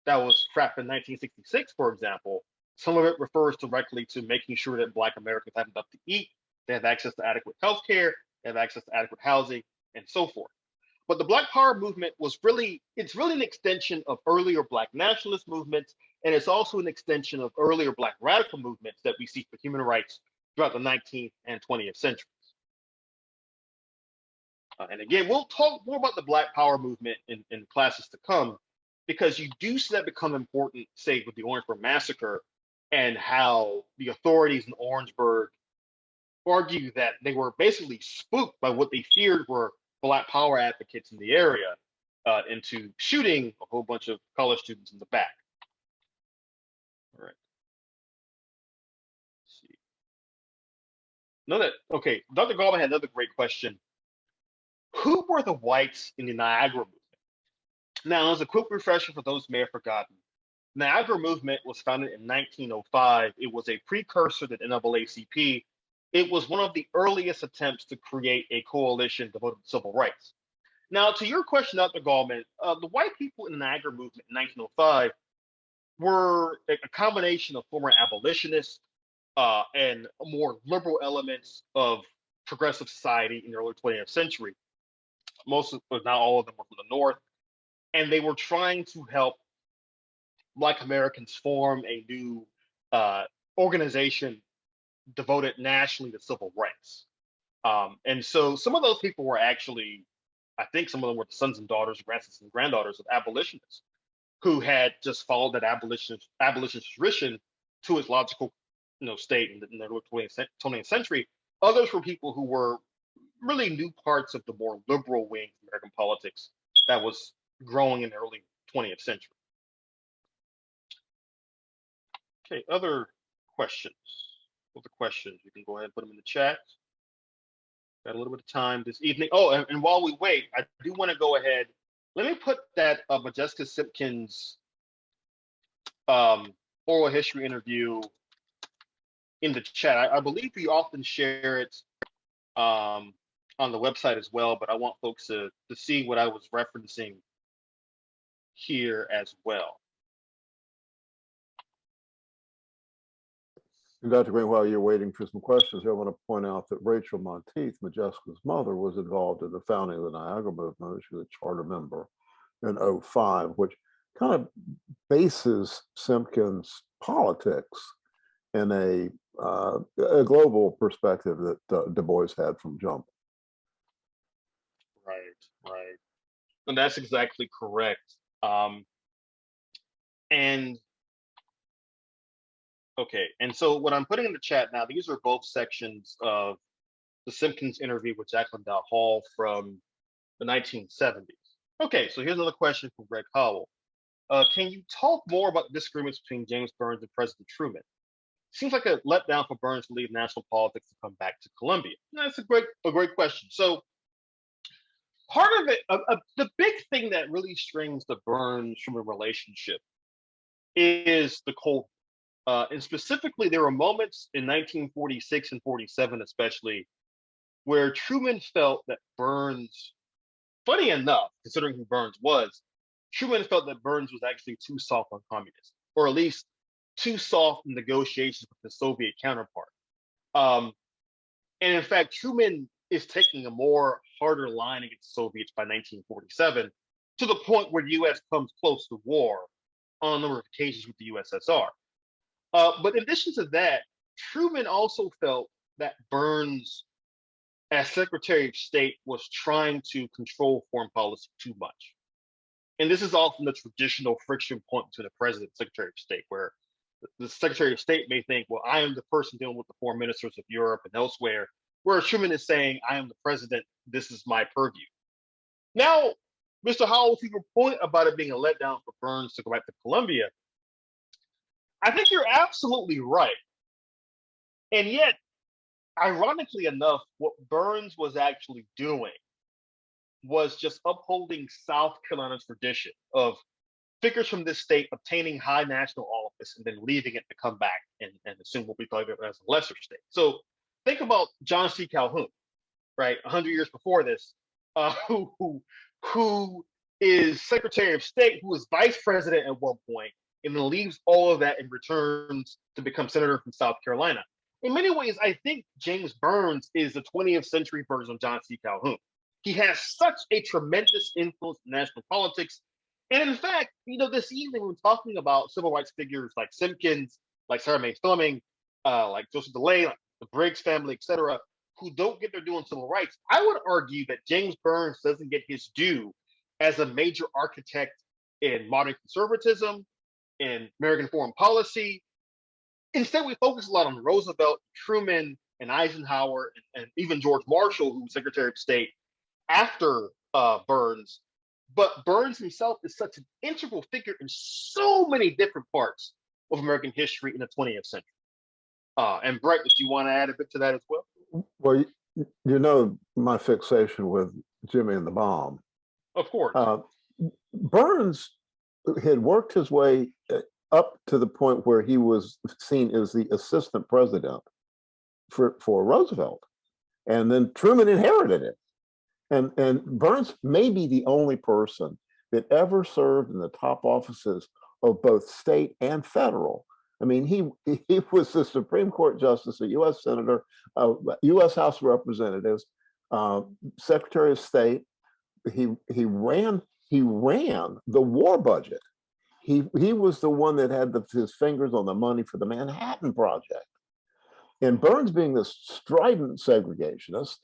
that was crafted in 1966, for example, some of it refers directly to making sure that Black Americans have enough to eat, they have access to adequate health care, they have access to adequate housing, and so forth. But the Black Power movement it's really an extension of earlier Black nationalist movements, and it's also an extension of earlier Black radical movements that we see for human rights throughout the 19th and 20th centuries. And again, we'll talk more about the Black Power movement in classes to come, because you do see that become important, say, with the Orangeburg Massacre, and how the authorities in Orangeburg argue that they were basically spooked by what they feared were Black Power advocates in the area into shooting a whole bunch of college students in the back. All right. Let's see. Okay, Dr. Gallman had another great question. Who were the whites in the Niagara movement? Now, as a quick refresher for those who may have forgotten, the Niagara movement was founded in 1905. It was a precursor to the NAACP. It was one of the earliest attempts to create a coalition devoted to civil rights. Now, to your question, Dr. Gallman, the white people in the Niagara movement in 1905 were a combination of former abolitionists and more liberal elements of progressive society in the early 20th century. Most of, but not all of them, were from the North, and they were trying to help Black Americans form a new organization devoted nationally to civil rights. And so some of those people were actually, I think some of them were the sons and daughters, grandsons and granddaughters of abolitionists who had just followed that abolitionist tradition to its logical state in the early 20th century. Others were people who were really new parts of the more liberal wing of American politics that was growing in the early 20th century. Okay, other questions? Other questions? You can go ahead and put them in the chat. Got a little bit of time this evening. Oh, and while we wait, I do want to go ahead. Let me put that Modjeska Simkins oral history interview in the chat. I believe we often share it on the website as well, but I want folks to see what I was referencing here as well. And Dr. Greene, while you're waiting for some questions, I want to point out that Rachel Monteith, Modjeska's mother, was involved in the founding of the Niagara Movement. She was a charter member in 2005, which kind of bases Simkins' politics in a global perspective that Du Bois had from jump. Right. And that's exactly correct. Okay, and so what I'm putting in the chat now, these are both sections of the Simkins interview with Jacqueline Dowd Hall from the 1970s. Okay, so here's another question from Greg Howell. Can you talk more about the disagreements between James Burns and President Truman? Seems like a letdown for Burns to leave national politics to come back to Columbia. That's a great question. So part of it, the big thing that really strings the Burns-Truman relationship is the Cold War. And specifically, there were moments in 1946 and 47 especially, where Truman felt that Burns, funny enough, considering who Burns was, Truman felt that Burns was actually too soft on communism, or at least too soft in negotiations with the Soviet counterpart. And in fact, Truman is taking a more harder line against the Soviets by 1947, to the point where the U.S. comes close to war on a number of occasions with the USSR. But in addition to that, Truman also felt that Burns, as Secretary of State, was trying to control foreign policy too much. And this is often the traditional friction point between the president and Secretary of State, where the Secretary of State may think, well, I am the person dealing with the foreign ministers of Europe and elsewhere, whereas Truman is saying, I am the president, this is my purview. Now, Mr. Howell, to your point about it being a letdown for Burns to go back to Columbia, I think you're absolutely right. And yet, ironically enough, what Burns was actually doing was just upholding South Carolina's tradition of figures from this state obtaining high national office and then leaving it to come back and assume what we thought of as a lesser state. So think about John C. Calhoun, right? 100 years before this, who is Secretary of State, who was vice president at one point, and then leaves all of that and returns to become senator from South Carolina. In many ways, I think James Burns is the 20th century version of John C. Calhoun. He has such a tremendous influence in national politics. And in fact, this evening we're talking about civil rights figures like Simkins, like Sarah Mae Fleming, like Joseph DeLay, like the Briggs family, et cetera, who don't get their due on civil rights. I would argue that James Burns doesn't get his due as a major architect in modern conservatism, in American foreign policy. Instead, we focus a lot on Roosevelt, Truman, and Eisenhower, and even George Marshall, who was Secretary of State after Burns. But Burns himself is such an integral figure in so many different parts of American history in the 20th century. And Brett, did you want to add a bit to that as well? Well, you know my fixation with Jimmy and the Bomb. Of course. Burns had worked his way up to the point where he was seen as the assistant president for Roosevelt. And then Truman inherited it. And Burns may be the only person that ever served in the top offices of both state and federal. I mean, he was the Supreme Court Justice, a U.S. Senator, U.S. House of Representatives, Secretary of State. He ran the war budget. He was the one that had his fingers on the money for the Manhattan Project. And Burns, being this strident segregationist,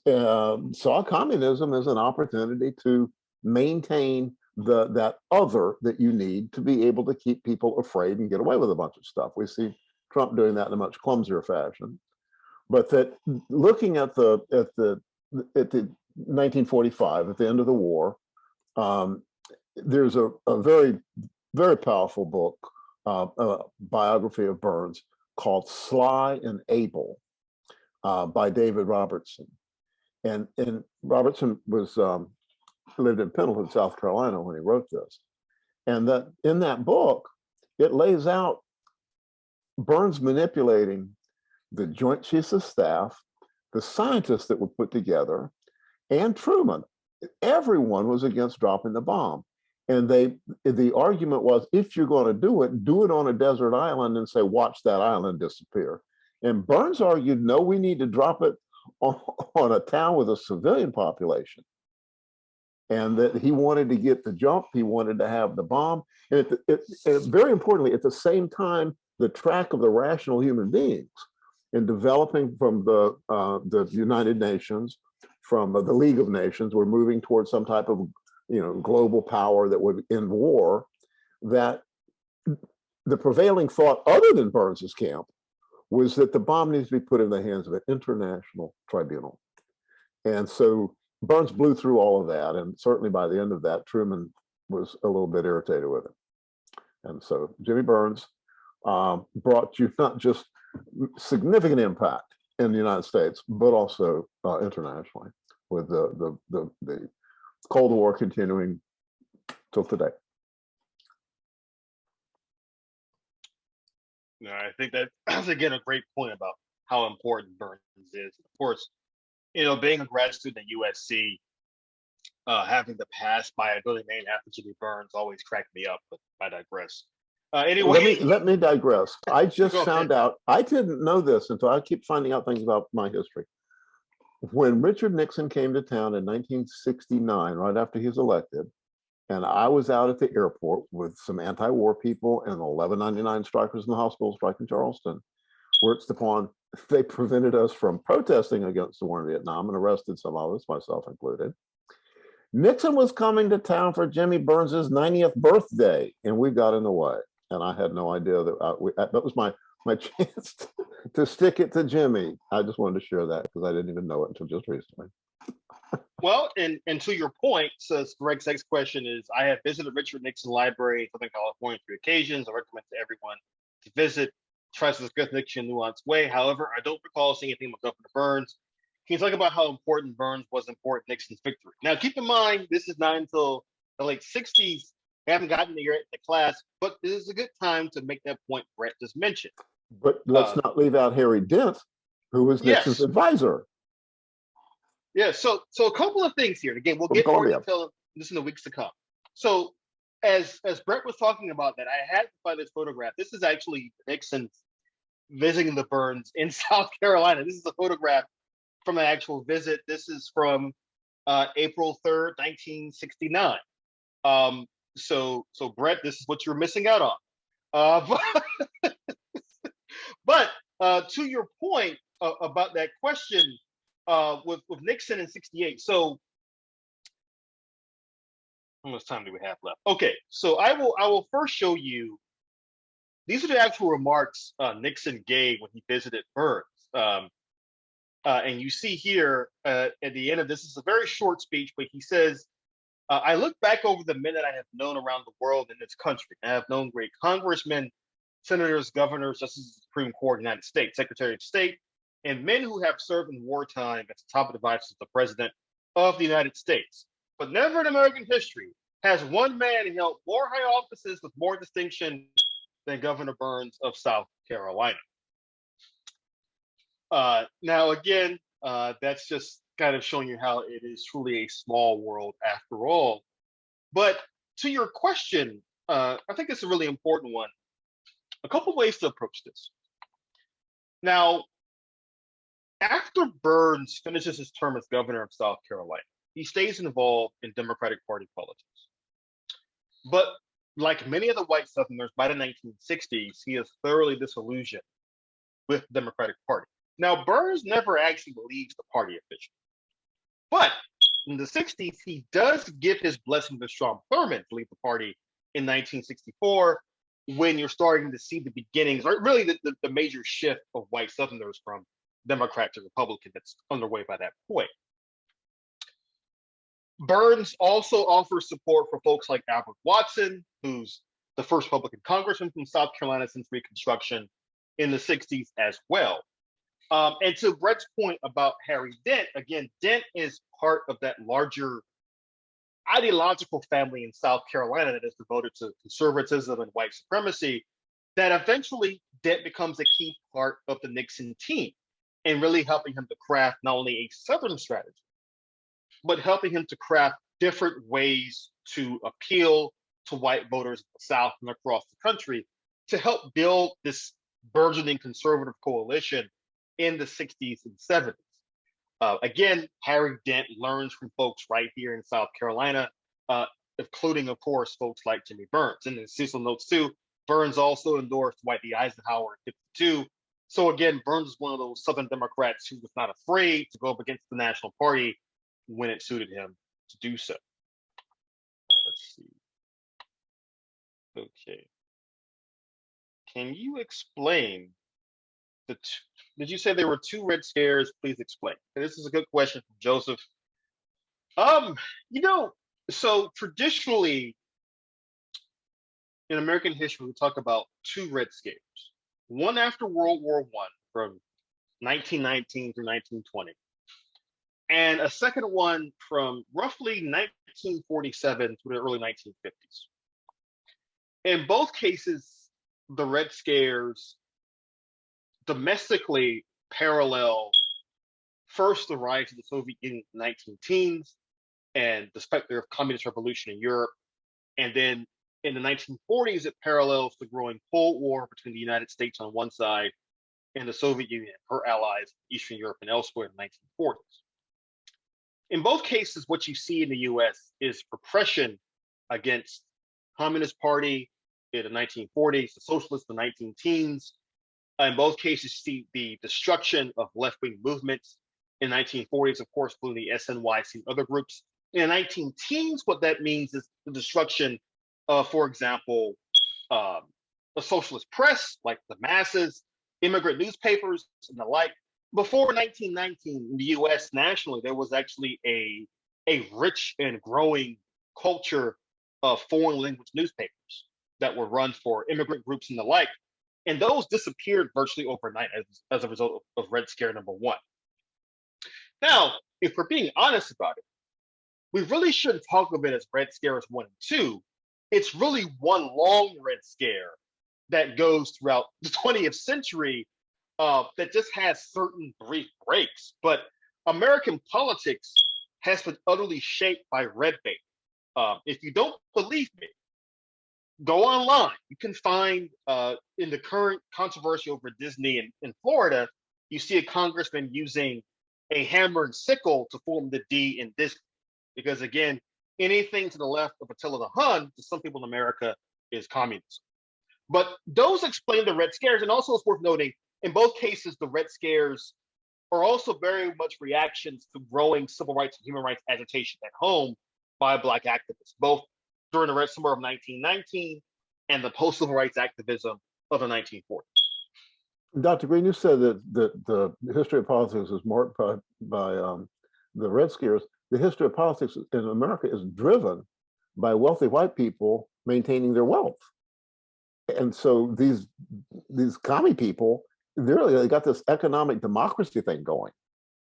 saw communism as an opportunity to maintain that other that you need to be able to keep people afraid and get away with a bunch of stuff. We see Trump doing that in a much clumsier fashion. But that looking at the at the 1945, at the end of the war, um, there's a very, very powerful book, biography of Burns called Sly and Able by David Robertson. And Robertson was lived in Pendleton, South Carolina when he wrote this. And that in that book, it lays out Burns manipulating the Joint Chiefs of Staff, the scientists that were put together, and Truman. Everyone was against dropping the bomb. And the argument was, if you're going to do it on a desert island and say, watch that island disappear. And Burns argued, no, we need to drop it on a town with a civilian population. And that he wanted to get the jump, he wanted to have the bomb. And very importantly, at the same time, the track of the rational human beings in developing from the United Nations, from the League of Nations, we're moving towards some type of global power that would end war, that the prevailing thought other than Burns's camp was that the bomb needs to be put in the hands of an international tribunal. And so Burns blew through all of that. And certainly by the end of that, Truman was a little bit irritated with it. And so Jimmy Burns brought you not just significant impact in the United States, but also internationally, with the Cold War continuing till today. No, I think that's again a great point about how important Burns is. Of course, being a grad student at USC, having the pass by a building named after Jimmy Burns always cracked me up, but I digress. Anyway, let me digress. I just found out, I didn't know this until I keep finding out things about my history. When Richard Nixon came to town in 1969, right after he was elected, and I was out at the airport with some anti-war people and 1199 strikers in the hospital strike in Charleston, worked upon, they prevented us from protesting against the war in Vietnam and arrested some of us, myself included. Nixon was coming to town for Jimmy Burns's 90th birthday, and we got in the way. And I had no idea that was my chance to stick it to Jimmy. I just wanted to share that because I didn't even know it until just recently. Well, and to your point, so Greg's next question is, I have visited Richard Nixon Library in Southern California 3 occasions. I recommend to everyone to visit, tries to discuss Nixon in a nuanced way. However, I don't recall seeing anything about Governor Burns. Can you talk about how important Burns was important Nixon's victory? Now, keep in mind, this is not until the late 60s. I haven't gotten to the class, but this is a good time to make that point Brett just mentioned. But let's not leave out Harry Dent, who was Nixon's advisor. Yeah, so a couple of things here. Again, we'll get more detail this in the weeks to come. So as Brett was talking about that, I had to find this photograph. This is actually Nixon visiting the Burns in South Carolina. This is a photograph from an actual visit. This is from April 3rd, 1969. So Brett, this is what you're missing out on. But to your point about that question with Nixon in 68. So how much time do we have left? Okay, so I will first show you, these are the actual remarks Nixon gave when he visited Burns. And you see here at the end of this is a very short speech, but he says, I look back over the men that I have known around the world in this country. I have known great congressmen, senators, governors, justices of the Supreme Court of the United States, Secretary of State, and men who have served in wartime at the top of the vice as the President of the United States. But never in American history has one man held more high offices with more distinction than Governor Burns of South Carolina. Now, again, that's just kind of showing you how it is truly a small world after all. But to your question, I think it's a really important one. A couple ways to approach this. Now, after Burns finishes his term as governor of South Carolina, he stays involved in Democratic Party politics. But like many of the white Southerners, by the 1960s, he is thoroughly disillusioned with the Democratic Party. Now, Burns never actually leaves the party officially. But in the 60s, he does give his blessing to Strom Thurmond to lead the party in 1964, when you're starting to see the beginnings, or really the major shift of white Southerners from Democrat to Republican that's underway by that point. Burns also offers support for folks like Albert Watson, who's the first Republican congressman from South Carolina since Reconstruction in the 60s as well. And to Brett's point about Harry Dent, again, Dent is part of that larger ideological family in South Carolina that is devoted to conservatism and white supremacy, that eventually Dent becomes a key part of the Nixon team and really helping him to craft not only a Southern strategy, but helping him to craft different ways to appeal to white voters in the South and across the country to help build this burgeoning conservative coalition in the 60s and 70s. Again, Harry Dent learns from folks right here in South Carolina, including, of course, folks like Jimmy Burns. And as Cecil notes too, Burns also endorsed Dwight D. Eisenhower in '52. So again, Burns is one of those Southern Democrats who was not afraid to go up against the National Party when it suited him to do so. Let's see. Okay. Can you explain did you say there were 2 Red Scares? Please explain. And this is a good question from Joseph. So traditionally in American history, we talk about 2 Red Scares. One after World War I from 1919 through 1920. And a second one from roughly 1947 to the early 1950s. In both cases, the Red Scares domestically parallel first the rise of the Soviet Union in the 19-teens and the specter of communist revolution in Europe. And then in the 1940s, it parallels the growing Cold War between the United States on one side and the Soviet Union and her allies in Eastern Europe and elsewhere in the 1940s. In both cases, what you see in the US is repression against Communist Party in the 1940s, the socialists in the 19-teens. In both cases, you see the destruction of left-wing movements in the 1940s, of course, including the SNYC and other groups. In the 19-teens, what that means is the destruction of, for example, the socialist press, like the masses, immigrant newspapers, and the like. Before 1919, in the US nationally, there was actually a rich and growing culture of foreign language newspapers that were run for immigrant groups and the like. And those disappeared virtually overnight as a result of Red Scare number 1. Now, if we're being honest about it, we really shouldn't talk of it as Red Scares 1 and 2. It's really one long Red Scare that goes throughout the 20th century that just has certain brief breaks. But American politics has been utterly shaped by red bait. If you don't believe me, go online. You can find in the current controversy over Disney in Florida, you see a congressman using a hammer and sickle to form the D in Disney. Because again, anything to the left of Attila the Hun, to some people in America, is communism. But those explain the Red Scares. And also it's worth noting, in both cases, the Red Scares are also very much reactions to growing civil rights and human rights agitation at home by Black activists, both during the Red Summer of 1919 and the post-civil rights activism of the 1940s. Dr. Greene, you said that the history of politics is marked by the Red Scares. The history of politics in America is driven by wealthy white people maintaining their wealth. And so these commie people, they got this economic democracy thing going.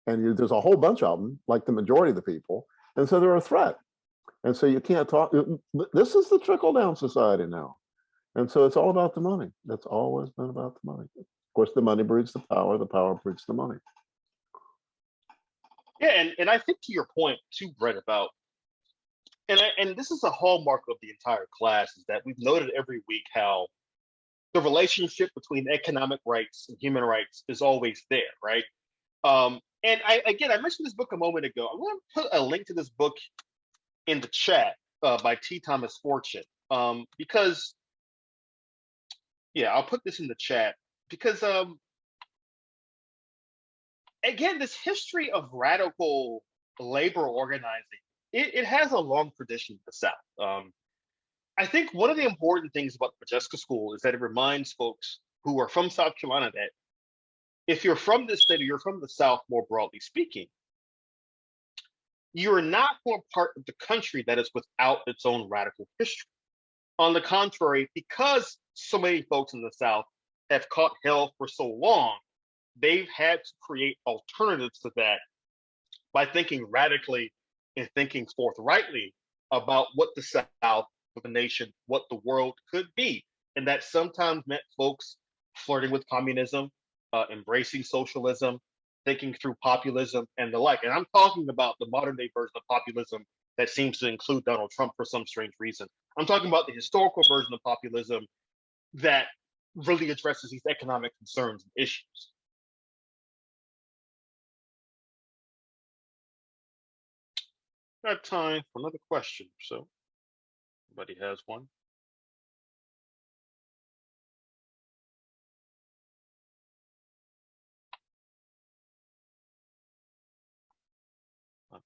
And there's a whole bunch of them, like the majority of the people. And so they're a threat. And so you can't talk. This is the trickle-down society now. And so it's all about the money. That's always been about the money. Of course, the money breeds the power breeds the money. Yeah, and I think to your point too, Brett, about, and this is a hallmark of the entire class, is that we've noted every week how the relationship between economic rights and human rights is always there, right? And I mentioned this book a moment ago. I want to put a link to this book in the chat by T. Thomas Fortune, because, yeah, I'll put this in the chat because, again, this history of radical labor organizing, it has a long tradition in the South. I think one of the important things about the Modjeska School is that it reminds folks who are from South Carolina that if you're from this state or you're from the South, more broadly speaking, you're not from a part of the country that is without its own radical history. On the contrary, because so many folks in the South have caught hell for so long, they've had to create alternatives to that by thinking radically and thinking forthrightly about what the South, what the nation, what the world could be. And that sometimes meant folks flirting with communism, embracing socialism, thinking through populism and the like. And I'm talking about the modern day version of populism that seems to include Donald Trump for some strange reason. I'm talking about the historical version of populism that really addresses these economic concerns and issues. Got time for another question, so anybody has one?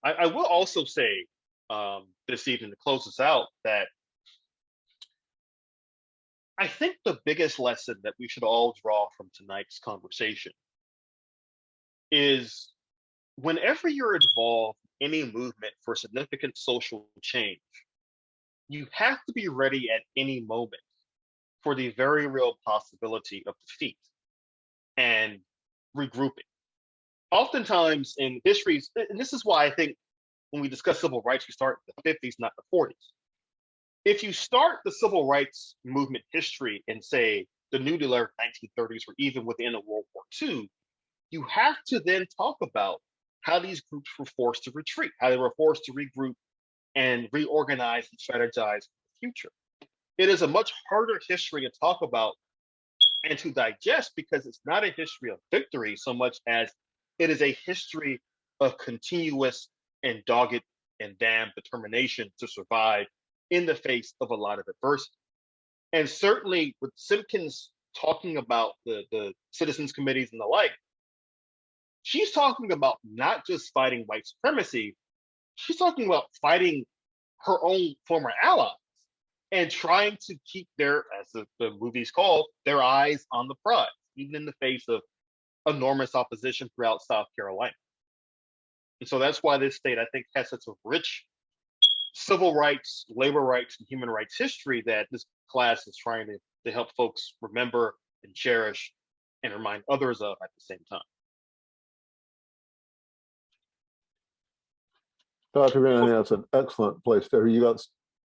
I will also say this evening to close us out that I think the biggest lesson that we should all draw from tonight's conversation is whenever you're involved in any movement for significant social change, you have to be ready at any moment for the very real possibility of defeat and regrouping. Oftentimes in histories, and this is why I think when we discuss civil rights, we start in the 50s, not the 40s. If you start the civil rights movement history in, say, the New Deal era 1930s, or even within the World War II, you have to then talk about how these groups were forced to retreat, how they were forced to regroup and reorganize and strategize for the future. It is a much harder history to talk about and to digest because it's not a history of victory so much as it is a history of continuous and dogged and damned determination to survive in the face of a lot of adversity. And certainly with Simkins talking about the citizens committees and the like, she's talking about not just fighting white supremacy, she's talking about fighting her own former allies and trying to keep their, as the movie's called, their eyes on the prize, even in the face of enormous opposition throughout South Carolina. And so that's why this state, I think, has such a rich civil rights, labor rights, and human rights history that this class is trying to help folks remember and cherish and remind others of at the same time. Dr. Greene, I think that's an excellent place there. You got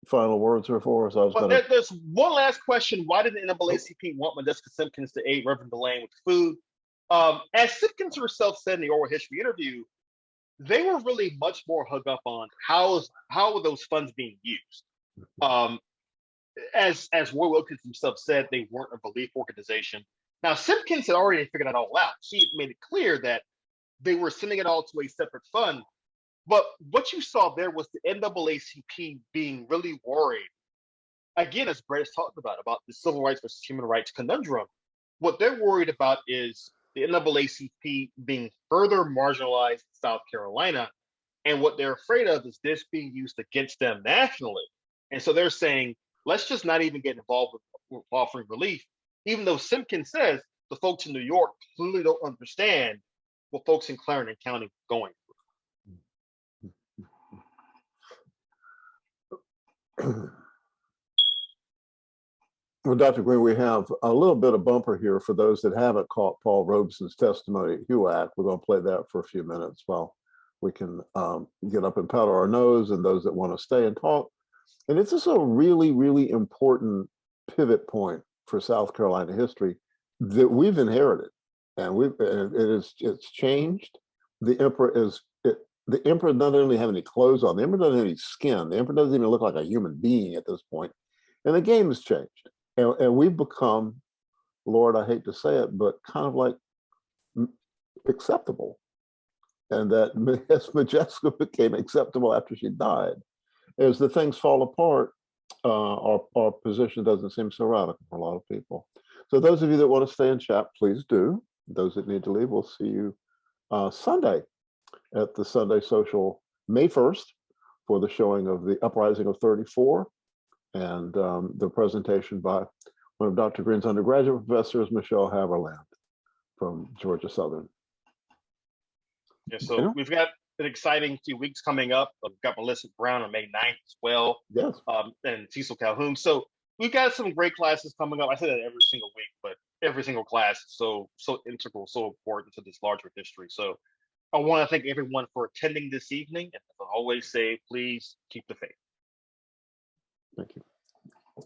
final words here for us? Well, there's one last question. Why did the NAACP want Modjeska Simkins to aid Reverend Delane with food? As Simkins herself said in the oral history interview, they were really much more hung up on how were those funds being used. As Roy Wilkins himself said, they weren't a relief organization. Now, Simkins had already figured it all out. She made it clear that they were sending it all to a separate fund. But what you saw there was the NAACP being really worried. Again, as Brett has talked about the civil rights versus human rights conundrum. What they're worried about is the NAACP being further marginalized in South Carolina. And what they're afraid of is this being used against them nationally. And so they're saying, let's just not even get involved with offering relief, even though Simkins says the folks in New York clearly don't understand what folks in Clarendon County are going through. Well, Dr. Greene, we have a little bit of bumper here for those that haven't caught Paul Robeson's testimony at HUAC. We're going to play that for a few minutes while we can get up and powder our nose, and those that want to stay and talk. And this is a really, really important pivot point for South Carolina history that we've inherited, and it's changed. The emperor doesn't only have any clothes on. The emperor doesn't have any skin. The emperor doesn't even look like a human being at this point. And the game has changed. And we've become, Lord, I hate to say it, but kind of like acceptable. And that as Modjeska became acceptable after she died, as the things fall apart, our position doesn't seem so radical for a lot of people. So those of you that want to stay and chat, please do. Those that need to leave, we'll see you Sunday at the Sunday Social, May 1st, for the showing of the Uprising of 34. And the presentation by one of Dr. Greene's undergraduate professors, Michelle Haverland from Georgia Southern. Yeah, so we've got an exciting few weeks coming up. We've got Melissa Brown on May 9th as well, Yes. and Cecil Calhoun. So we've got some great classes coming up. I say that every single week, but every single class is so integral, so important to this larger history. So I want to thank everyone for attending this evening. And as I always say, please keep the faith. Thank you.